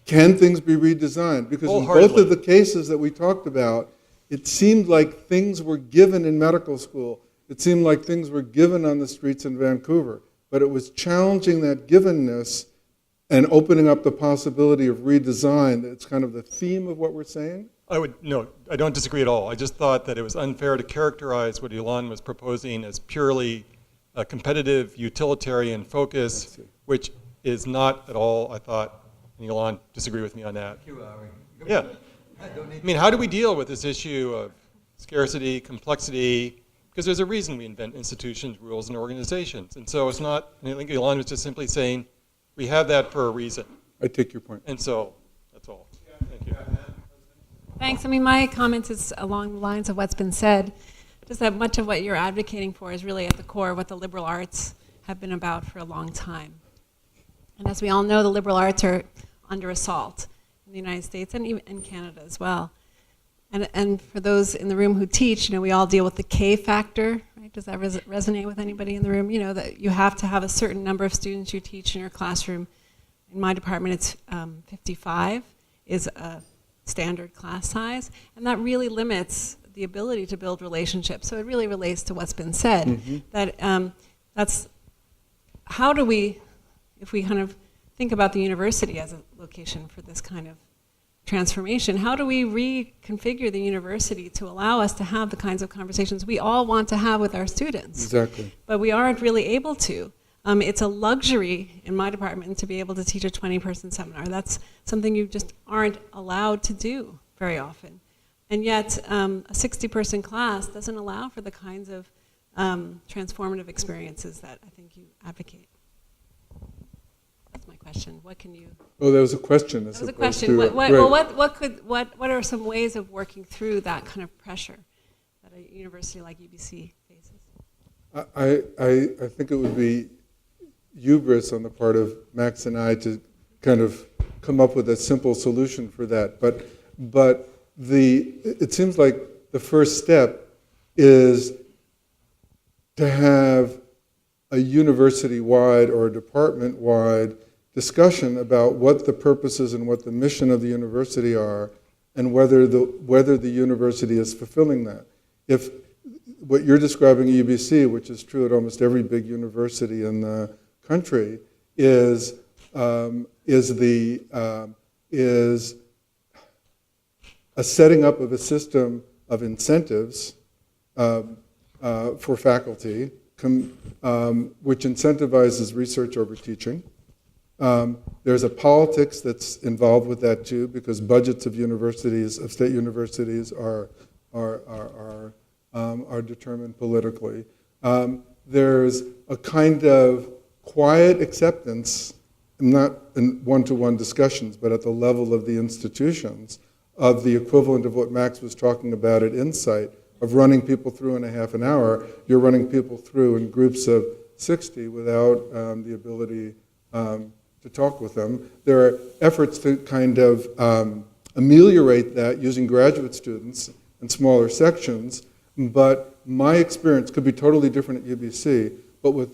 can things be redesigned? Because in both of the cases that we talked about, it seemed like things were given in medical school. It seemed like things were given on the streets in Vancouver. But it was challenging that givenness and opening up the possibility of redesign. That's kind of the theme of what we're saying. No, I don't disagree at all. I just thought that it was unfair to characterize what Elon was proposing as purely a competitive utilitarian focus, which is not at all, I thought, and Elon disagree with me on that. Yeah. I mean, how do we deal with this issue of scarcity, complexity? Because there's a reason we invent institutions, rules, and organizations. And so it's not, I think Elon was just simply saying, we have that for a reason. I take your point. And so, that's all. Thank you. Thanks. I mean, my comments is along the lines of what's been said, just that much of what you're advocating for is really at the core of what the liberal arts have been about for a long time. And as we all know, the liberal arts are under assault in the United States and even in Canada as well. And for those in the room who teach, you know, we all deal with the K factor, right? Does that resonate with anybody in the room? You know, that you have to have a certain number of students you teach in your classroom. In my department, it's 55 is a standard class size, and that really limits the ability to build relationships. So it really relates to what's been said. That that's how do we, if we kind of think about the university as a location for this kind of transformation, how do we reconfigure the university to allow us to have the kinds of conversations we all want to have with our students? Exactly. But we aren't really able to It's a luxury in my department to be able to teach a 20-person seminar. That's something you just aren't allowed to do very often. And yet, a 60-person class doesn't allow for the kinds of transformative experiences that I think you advocate. That's my question. What can you... Oh, that was a question. That was a question. What are some ways of working through that kind of pressure that a university like UBC faces? I think it would be hubris on the part of Max and I to kind of come up with a simple solution for that. But it seems like the first step is to have a university-wide or a department-wide discussion about what the purposes and what the mission of the university are, and whether the university is fulfilling that. If what you're describing at UBC, which is true at almost every big university in the country, is a setting up of a system of incentives for faculty, which incentivizes research over teaching. There's a politics that's involved with that too, because budgets of universities, of state universities, are determined politically. There's a kind of quiet acceptance, not in one-to-one discussions, but at the level of the institutions, of the equivalent of what Max was talking about at Insight, of running people through in a half an hour. You're running people through in groups of 60 without the ability to talk with them. There are efforts to kind of ameliorate that using graduate students in smaller sections, but my experience could be totally different at UBC, but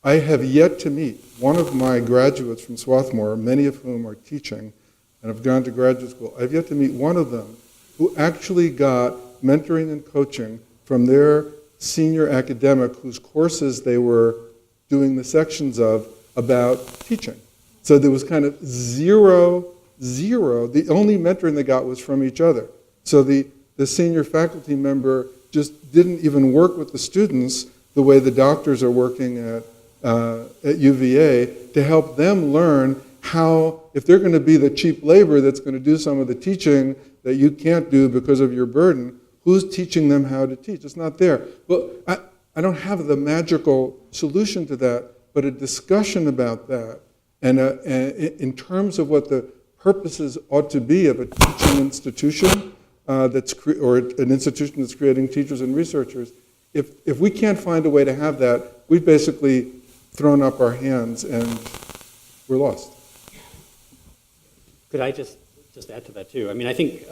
I have yet to meet one of my graduates from Swarthmore, many of whom are teaching and have gone to graduate school. I've yet to meet one of them who actually got mentoring and coaching from their senior academic whose courses they were doing the sections of about teaching. So there was kind of zero. The only mentoring they got was from each other. So the senior faculty member just didn't even work with the students the way the doctors are working at UVA to help them learn how, if they're going to be the cheap labor that's going to do some of the teaching that you can't do because of your burden, who's teaching them how to teach? It's not there. Well, I don't have the magical solution to that, but a discussion about that, and in terms of what the purposes ought to be of a teaching institution or an institution that's creating teachers and researchers. If we can't find a way to have that, we've basically thrown up our hands and we're lost. Could I just add to that too? I mean, I think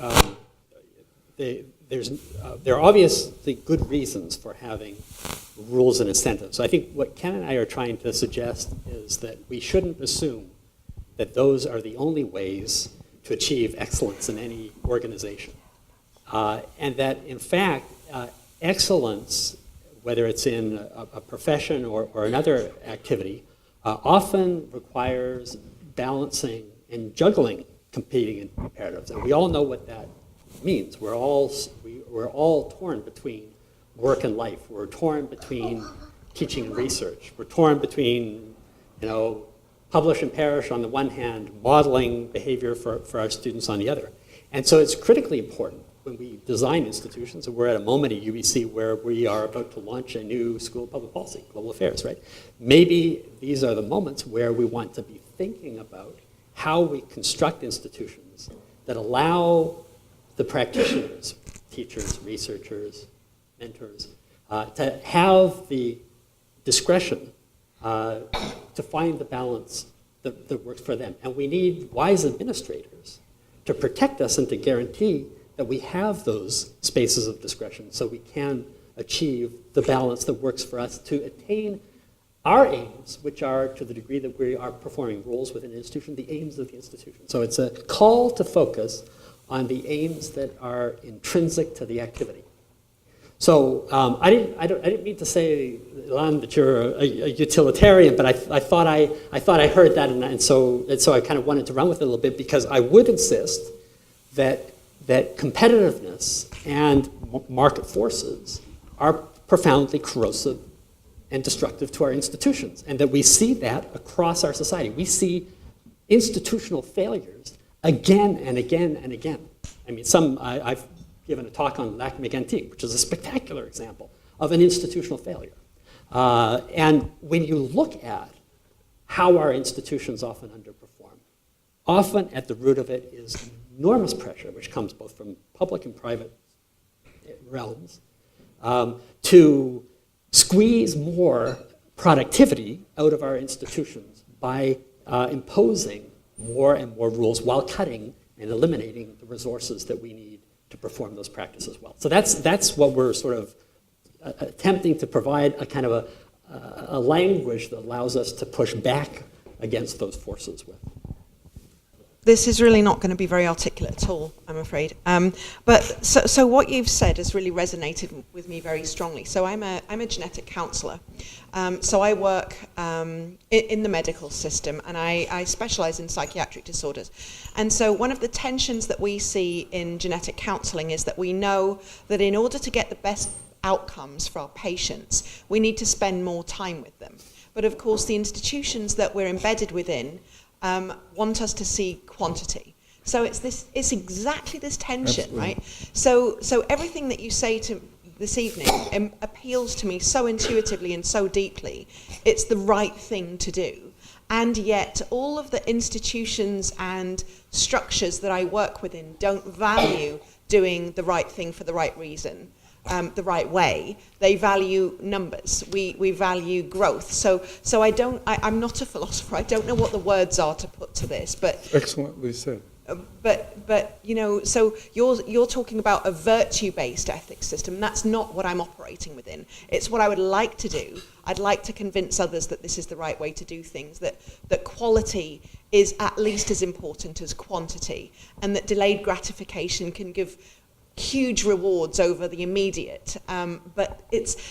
there are obviously good reasons for having rules and incentives. So I think what Ken and I are trying to suggest is that we shouldn't assume that those are the only ways to achieve excellence in any organization. And that, in fact, excellence, whether it's in a profession or another activity, often requires balancing and juggling competing imperatives. And we all know what that means. We're all torn between work and life. We're torn between teaching and research. We're torn between, publish and perish on the one hand, modeling behavior for our students on the other. And so it's critically important when we design institutions, and we're at a moment at UBC where we are about to launch a new School of Public Policy, Global Affairs, right? Maybe these are the moments where we want to be thinking about how we construct institutions that allow the practitioners, teachers, researchers, mentors, to have the discretion to find the balance that works for them. And we need wise administrators to protect us and to guarantee that we have those spaces of discretion so we can achieve the balance that works for us to attain our aims, which are, to the degree that we are performing roles within an institution, the aims of the institution. So it's a call to focus on the aims that are intrinsic to the activity. So I didn't mean to say, Ilan, that you're a utilitarian, but I thought I heard that, and so I kind of wanted to run with it a little bit, because I would insist that competitiveness and market forces are profoundly corrosive and destructive to our institutions, and that we see that across our society. We see institutional failures again and again and again. I mean, I've given a talk on Lac Mégantic, which is a spectacular example of an institutional failure. And when you look at how our institutions often underperform, often at the root of it is enormous pressure, which comes both from public and private realms, to squeeze more productivity out of our institutions by imposing more and more rules while cutting and eliminating the resources that we need to perform those practices well. So that's what we're sort of attempting to provide, a kind of a language that allows us to push back against those forces with. This is really not going to be very articulate at all, I'm afraid. But so what you've said has really resonated with me very strongly. So I'm a genetic counsellor. So I work in the medical system, and I specialise in psychiatric disorders. And so one of the tensions that we see in genetic counselling is that we know that in order to get the best outcomes for our patients, we need to spend more time with them. But of course, the institutions that we're embedded within want us to see quantity. So it's exactly this tension, Absolutely. right? So everything that you say to this evening appeals to me so intuitively and so deeply. It's the right thing to do. And yet all of the institutions and structures that I work within don't value doing the right thing for the right reason. The right way. They value numbers. We value growth. So I'm not a philosopher. I don't know what the words are to put to this, but Excellently said. But you know, so you're talking about a virtue-based ethics system. That's not what I'm operating within. It's what I would like to do. I'd like to convince others that this is the right way to do things, that quality is at least as important as quantity, and that delayed gratification can give huge rewards over the immediate. But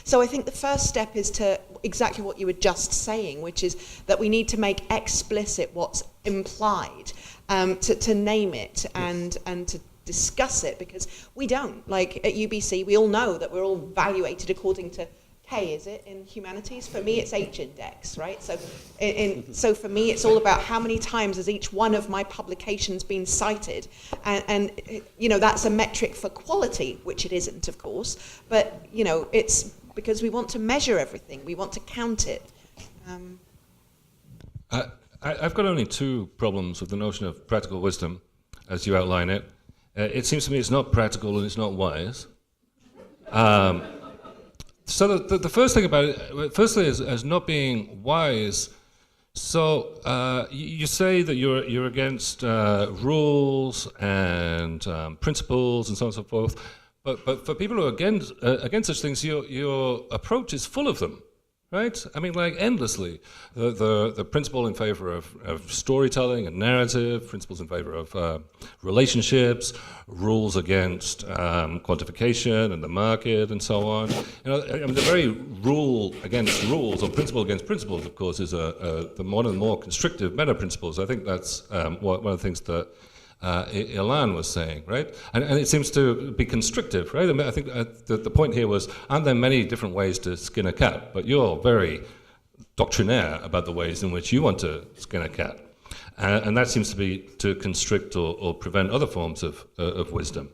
so I think the first step is to exactly what you were just saying, which is that we need to make explicit what's implied, to name it and to discuss it, because we don't. Like at UBC, we all know that we're all evaluated according to K, is it, in humanities? For me, it's H index, right? So so for me, it's all about how many times has each one of my publications been cited. And you know, that's a metric for quality, which it isn't, of course. But, you know, it's because we want to measure everything. We want to count it. I've got only two problems with the notion of practical wisdom, as you outline it. It seems to me it's not practical and it's not wise. So the first thing about it, firstly, is as not being wise. So you say that you're against rules and principles and so on and so forth. But for people who are against such things, your approach is full of them, right? I mean, like endlessly. The principle in favor of storytelling and narrative, principles in favor of relationships, rules against quantification and the market and so on. You know, I mean, the very rule against rules, or principle against principles, of course, is the one of the more constrictive meta principles. I think that's one of the things that Ilan was saying, right? And it seems to be constrictive, right? I mean, I think the point here was, aren't there many different ways to skin a cat? But you're very doctrinaire about the ways in which you want to skin a cat. And that seems to be to constrict or prevent other forms of wisdom.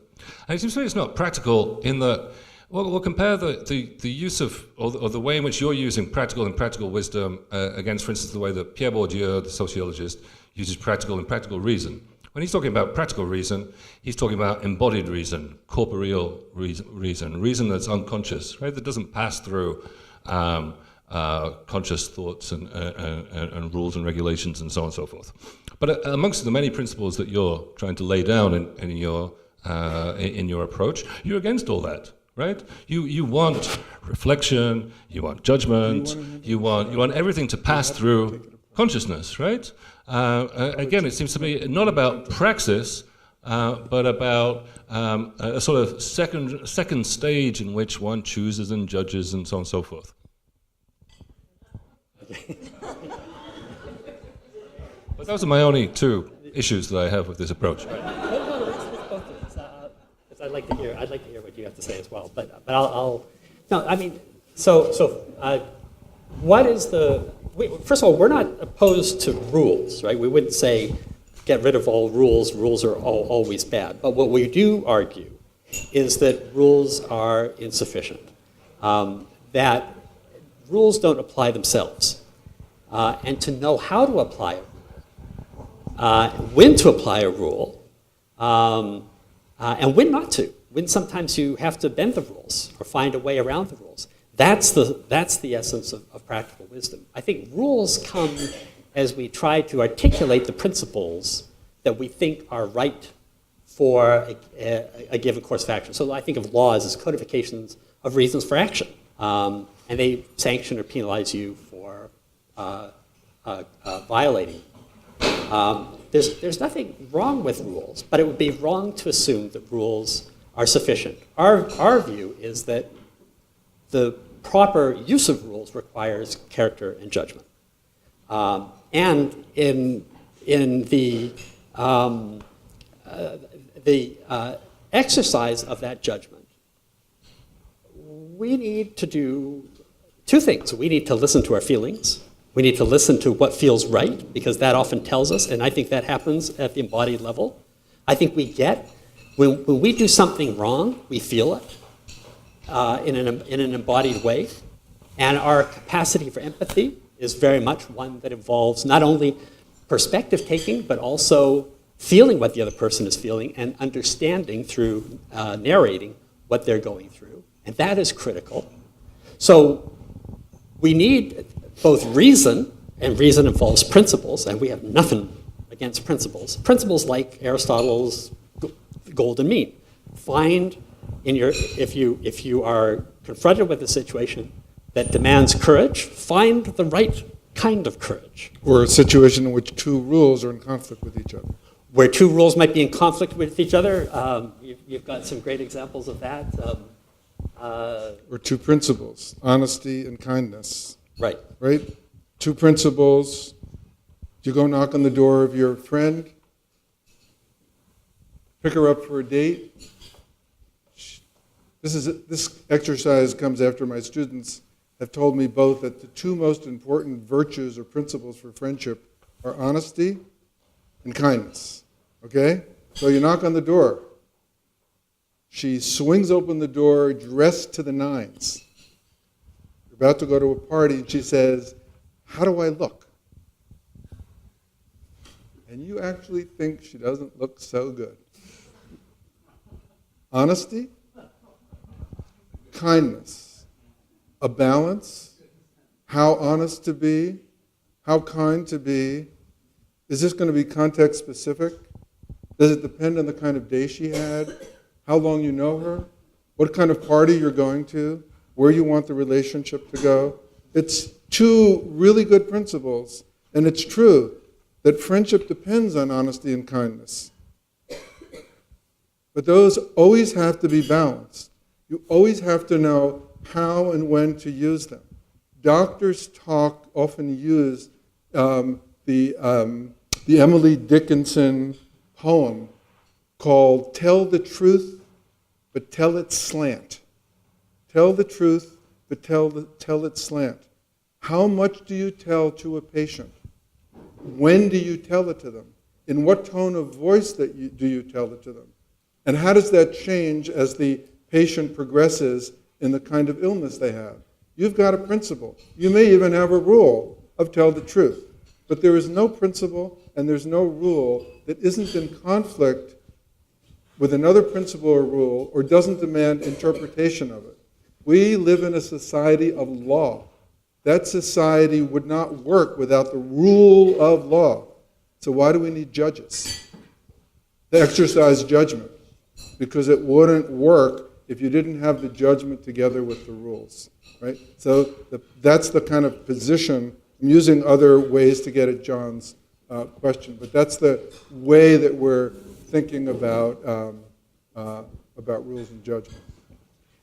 And it seems to me it's not practical in that, well, we'll compare the use of, or the way in which you're using practical and practical wisdom against, for instance, the way that Pierre Bourdieu, the sociologist, uses practical and practical reason. When he's talking about practical reason, he's talking about embodied reason, corporeal reason that's unconscious, right? That doesn't pass through conscious thoughts and rules and regulations and so on and so forth. But amongst the many principles that you're trying to lay down in your approach, you're against all that, right? You want reflection, you want judgment, you want everything to pass through consciousness, right? Again, it seems to be not about praxis, but about a sort of second stage in which one chooses and judges and so on and so forth. But those are my only two issues that I have with this approach. No, let's both of this, because I'd like to hear what you have to say as well. But I'll no, I mean, so what is first of all, we're not opposed to rules, right? We wouldn't say get rid of all rules, rules are always bad. But what we do argue is that rules are insufficient, that rules don't apply themselves. And to know how to apply a rule, when to apply a rule, and when not to. When sometimes you have to bend the rules or find a way around the rules. That's the essence of practical wisdom. I think rules come as we try to articulate the principles that we think are right for a given course of action. So I think of laws as codifications of reasons for action. And they sanction or penalize you for violating. There's nothing wrong with rules, but it would be wrong to assume that rules are sufficient. Our view is that the proper use of rules requires character and judgment. And in the exercise of that judgment, we need to do two things. We need to listen to our feelings. We need to listen to what feels right, because that often tells us, and I think that happens at the embodied level. I think we get, when we do something wrong, we feel it in an embodied way. And our capacity for empathy is very much one that involves not only perspective taking, but also feeling what the other person is feeling and understanding through narrating what they're going through. And that is critical. So we need both reason, and reason involves principles, and we have nothing against principles. Principles like Aristotle's golden mean. Find in your, if you are confronted with a situation that demands courage, find the right kind of courage. Or a situation in which two rules are in conflict with each other. Where two rules might be in conflict with each other, you've got some great examples of that. Or two principles, honesty and kindness. Right. Right? Two principles. You go knock on the door of your friend, pick her up for a date. This exercise comes after my students have told me both that the two most important virtues or principles for friendship are honesty and kindness. Okay? So you knock on the door. She swings open the door, dressed to the nines. You're about to go to a party, and she says, "How do I look?" And you actually think she doesn't look so good. Honesty, kindness, a balance, how honest to be, how kind to be. Is this going to be context specific? Does it depend on the kind of day she had, how long you know her, what kind of party you're going to, where you want the relationship to go? It's two really good principles, and it's true that friendship depends on honesty and kindness. But those always have to be balanced. You always have to know how and when to use them. Doctors often use the Emily Dickinson poem called "Tell the Truth, but Tell It Slant." Tell the truth, but tell it slant. How much do you tell to a patient? When do you tell it to them? In what tone of voice do you tell it to them? And how does that change as the patient progresses in the kind of illness they have? You've got a principle. You may even have a rule of tell the truth. But there is no principle and there's no rule that isn't in conflict with another principle or rule or doesn't demand interpretation of it. We live in a society of law. That society would not work without the rule of law. So why do we need judges to exercise judgment? Because it wouldn't work if you didn't have the judgment together with the rules, right? So that's the kind of position. I'm using other ways to get at John's question, but that's the way that we're thinking about rules and judgment.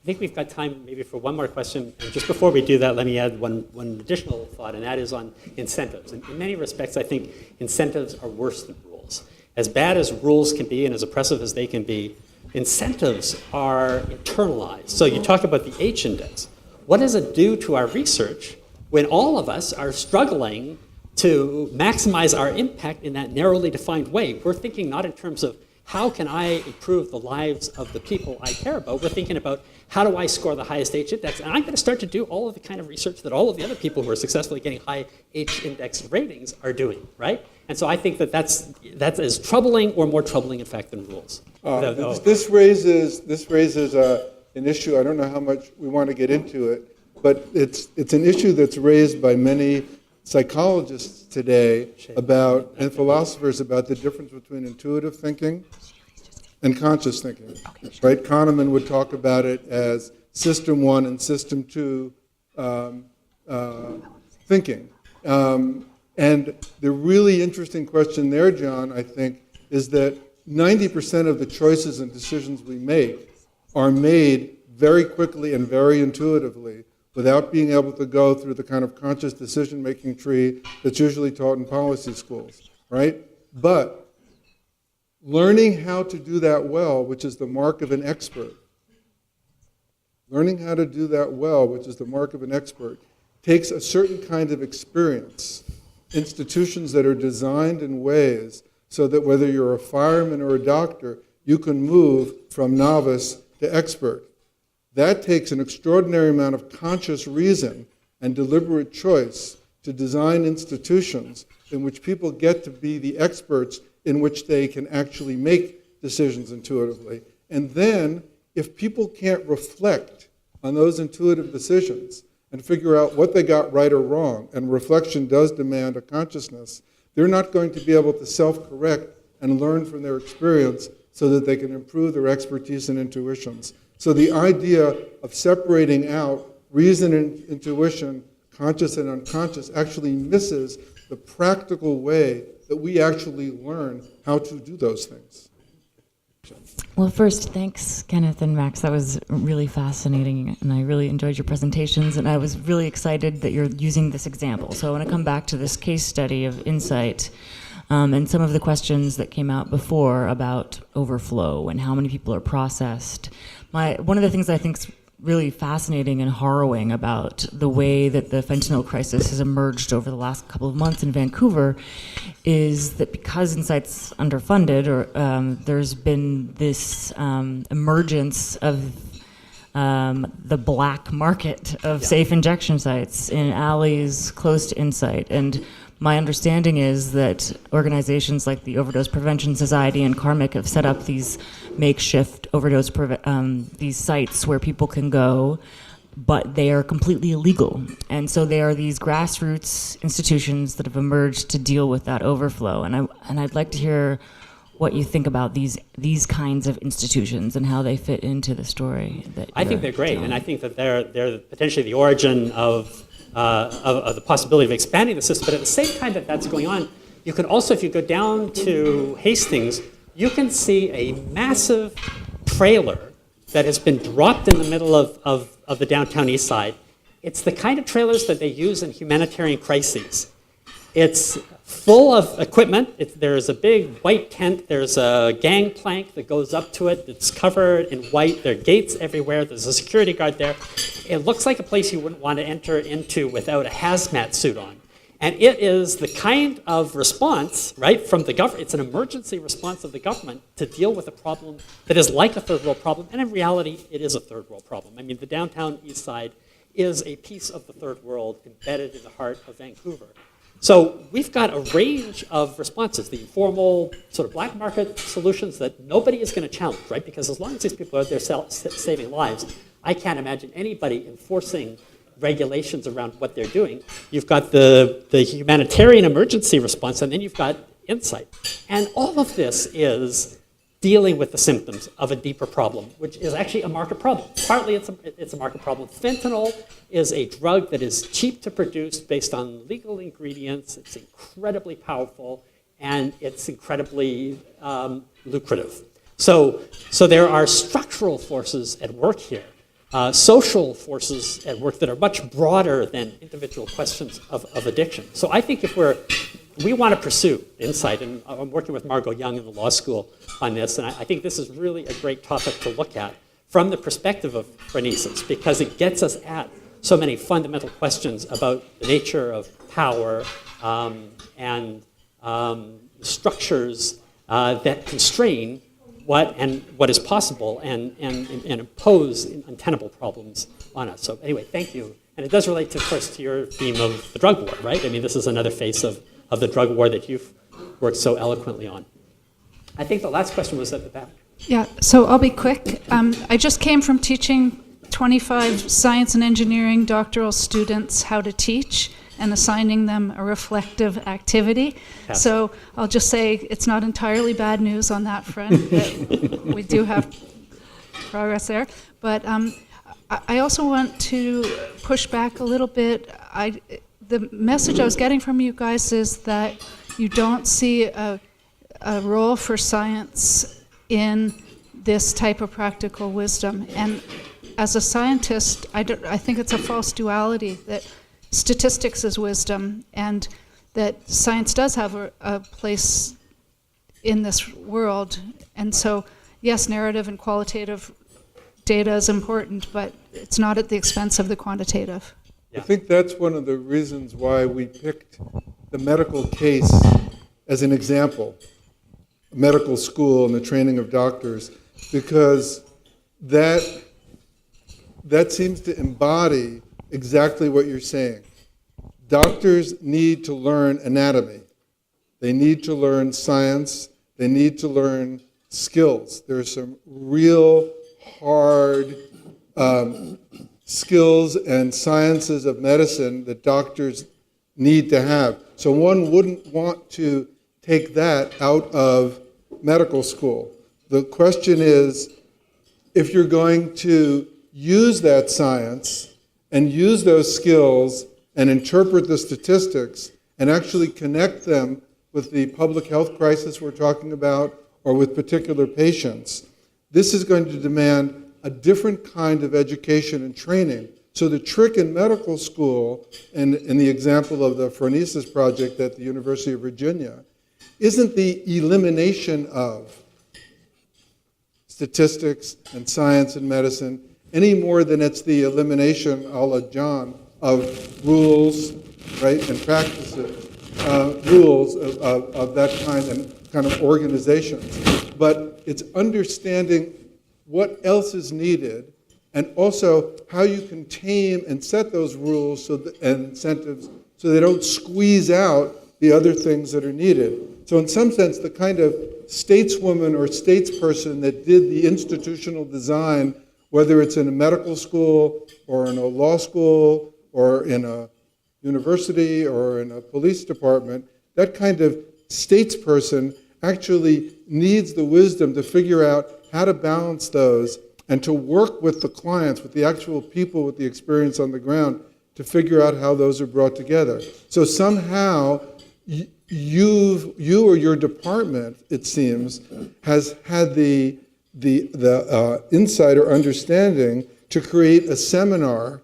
I think we've got time maybe for one more question. And just before we do that, let me add one additional thought, and that is on incentives. In many respects, I think incentives are worse than rules. As bad as rules can be and as oppressive as they can be, incentives are internalized. So you talk about the H index. What does it do to our research when all of us are struggling to maximize our impact in that narrowly defined way. We're thinking not in terms of how can I improve the lives of the people I care about. We're thinking about how do I score the highest H index? And I'm going to start to do all of the kind of research that all of the other people who are successfully getting high H index ratings are doing, right? And so I think that that's as troubling or more troubling, in fact, than rules. This raises an issue. I don't know how much we want to get into it, but it's an issue that's raised by many psychologists today about, and philosophers about, the difference between intuitive thinking and conscious thinking. Right? Kahneman would talk about it as system 1 and system 2 thinking. And the really interesting question there, John, I think, is that 90% of the choices and decisions we make are made very quickly and very intuitively without being able to go through the kind of conscious decision-making tree that's usually taught in policy schools, right? But learning how to do that well, which is the mark of an expert, takes a certain kind of experience. Institutions that are designed in ways so that whether you're a fireman or a doctor, you can move from novice to expert. That takes an extraordinary amount of conscious reason and deliberate choice to design institutions in which people get to be the experts in which they can actually make decisions intuitively. And then, if people can't reflect on those intuitive decisions and figure out what they got right or wrong, and reflection does demand a consciousness, they're not going to be able to self-correct and learn from their experience so that they can improve their expertise and intuitions. So the idea of separating out reason and intuition, conscious and unconscious, actually misses the practical way that we actually learn how to do those things. Well, first, thanks, Kenneth and Max. That was really fascinating, and I really enjoyed your presentations, and I was really excited that you're using this example. So I want to come back to this case study of Insight and some of the questions that came out before about overflow and how many people are processed. One of the things I think is really fascinating and harrowing about the way that the fentanyl crisis has emerged over the last couple of months in Vancouver is that because Insight's underfunded, there's been this emergence of the black market of safe injection sites in alleys close to Insight. And my understanding is that organizations like the Overdose Prevention Society and Karmic have set up these makeshift overdose these sites where people can go, but they are completely illegal. And so they are these grassroots institutions that have emerged to deal with that overflow. And I'd like to hear what you think about these kinds of institutions and how they fit into the story. I think they're great, and I think that they're potentially the origin of the possibility of expanding the system. But at the same time that that's going on, you can also, if you go down to Hastings, you can see a massive trailer that has been dropped in the middle of the downtown east side. It's the kind of trailers that they use in humanitarian crises. It's full of equipment. There's a big white tent. There's a gangplank that goes up to it. It's covered in white. There are gates everywhere. There's a security guard there. It looks like a place you wouldn't want to enter into without a hazmat suit on. And it is the kind of response, right, from the government. It's an emergency response of the government to deal with a problem that is like a third world problem. And in reality, it is a third world problem. I mean, the downtown east side is a piece of the third world embedded in the heart of Vancouver. So we've got a range of responses, the informal sort of black market solutions that nobody is going to challenge, right? Because as long as these people are out there saving lives, I can't imagine anybody enforcing regulations around what they're doing. You've got the humanitarian emergency response, and then you've got Insight. And all of this is dealing with the symptoms of a deeper problem, which is actually a market problem. Partly it's a market problem. Fentanyl is a drug that is cheap to produce based on legal ingredients. It's incredibly powerful, and it's incredibly lucrative. So there are structural forces at work here, social forces at work that are much broader than individual questions of addiction. So I think if we want to pursue Insight, and I'm working with Margot Young in the law school on this, and I think this is really a great topic to look at from the perspective of phrenesis, because it gets us at so many fundamental questions about the nature of power and structures that constrain what is possible and impose untenable problems on us. So anyway, thank you. And it does relate, of course, to your theme of the drug war, right? I mean, this is another face of the drug war that you've worked so eloquently on. I think the last question was at the back. Yeah, so I'll be quick. I just came from teaching 25 science and engineering doctoral students how to teach and assigning them a reflective activity. Yes. So I'll just say it's not entirely bad news on that front. That we do have progress there. But I also want to push back a little bit. The message I was getting from you guys is that you don't see a role for science in this type of practical wisdom. And as a scientist, I think it's a false duality that statistics is wisdom and that science does have a place in this world. And so, yes, narrative and qualitative data is important, but it's not at the expense of the quantitative. I think that's one of the reasons why we picked the medical case as an example, medical school and the training of doctors, because that seems to embody exactly what you're saying. Doctors need to learn anatomy. They need to learn science. They need to learn skills. There are some real hard skills and sciences of medicine that doctors need to have. So one wouldn't want to take that out of medical school. The question is, if you're going to use that science and use those skills and interpret the statistics and actually connect them with the public health crisis we're talking about or with particular patients, this is going to demand a different kind of education and training. So the trick in medical school, and in the example of the Phronesis project at the University of Virginia, isn't the elimination of statistics and science and medicine any more than it's the elimination, a la John, of rules, right, and practices, rules of that kind of organizations. But it's understanding what else is needed, and also how you can tame and set those rules and incentives so they don't squeeze out the other things that are needed. So in some sense, the kind of stateswoman or statesperson that did the institutional design, whether it's in a medical school or in a law school or in a university or in a police department, that kind of statesperson actually needs the wisdom to figure out how to balance those and to work with the clients, with the actual people with the experience on the ground to figure out how those are brought together. So somehow you or your department, it seems, has had the insight or understanding to create a seminar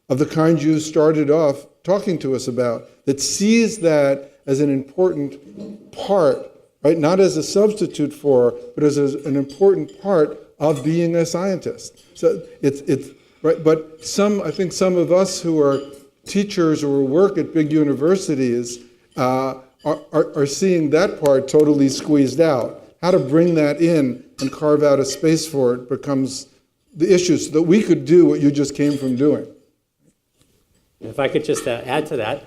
of the kind you started off talking to us about, that sees that as an important part, right? Not as a substitute for, but as an important part of being a scientist. So it's right. But I think some of us who are teachers or work at big universities are seeing that part totally squeezed out. How to bring that in and carve out a space for it becomes the issue, so that we could do what you just came from doing. If I could just add to that,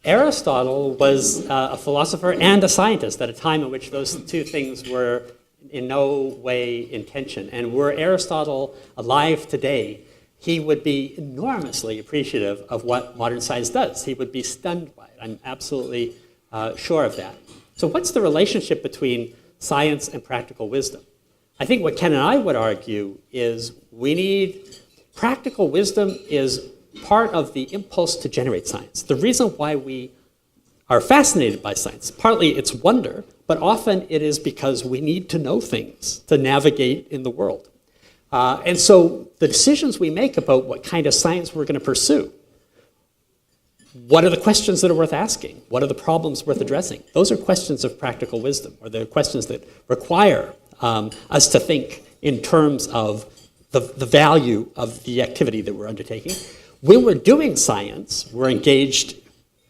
Aristotle was a philosopher and a scientist at a time in which those two things were in no way in tension. And were Aristotle alive today, he would be enormously appreciative of what modern science does. He would be stunned by it. I'm absolutely sure of that. So what's the relationship between science and practical wisdom? I think what Ken and I would argue is practical wisdom is part of the impulse to generate science. The reason why we are fascinated by science, partly it's wonder, but often it is because we need to know things to navigate in the world. And so the decisions we make about what kind of science we're going to pursue, what are the questions that are worth asking? What are the problems worth addressing? Those are questions of practical wisdom, or they're questions that require us to think in terms of the value of the activity that we're undertaking. When we're doing science, we're engaged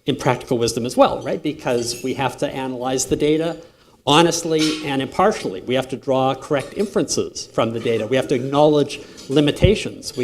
in practical wisdom as well, right? Because we have to analyze the data honestly and impartially. We have to draw correct inferences from the data. We have to acknowledge limitations.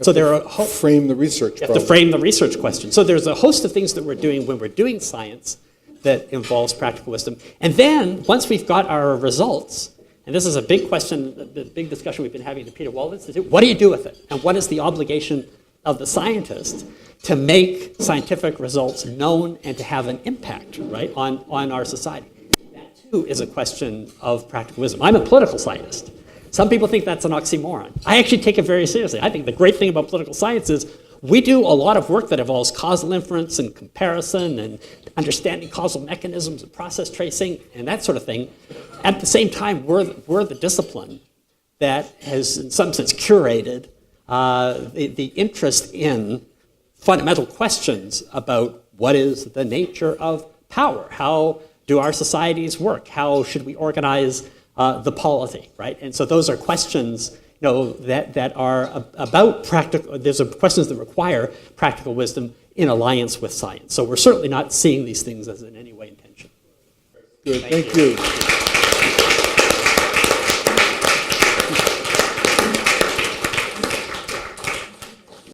So there are frame the research. You have to frame the research question. So there's a host of things that we're doing when we're doing science that involves practical wisdom. And then once we've got our results, and this is a big question, the big discussion we've been having at the Peter Wall Institute, what do you do with it? And what is the obligation of the scientist to make scientific results known and to have an impact, right, on our society? That too is a question of practical wisdom. I'm a political scientist. Some people think that's an oxymoron. I actually take it very seriously. I think the great thing about political science is we do a lot of work that involves causal inference and comparison and understanding causal mechanisms and process tracing and that sort of thing. At the same time, we're the discipline that has, in some sense, curated the interest in fundamental questions about what is the nature of power, how do our societies work, how should we organize the polity, right? And so those are questions, that are about practical. There's questions that require practical wisdom in alliance with science. So we're certainly not seeing these things as in any way intentional. Good, thank you.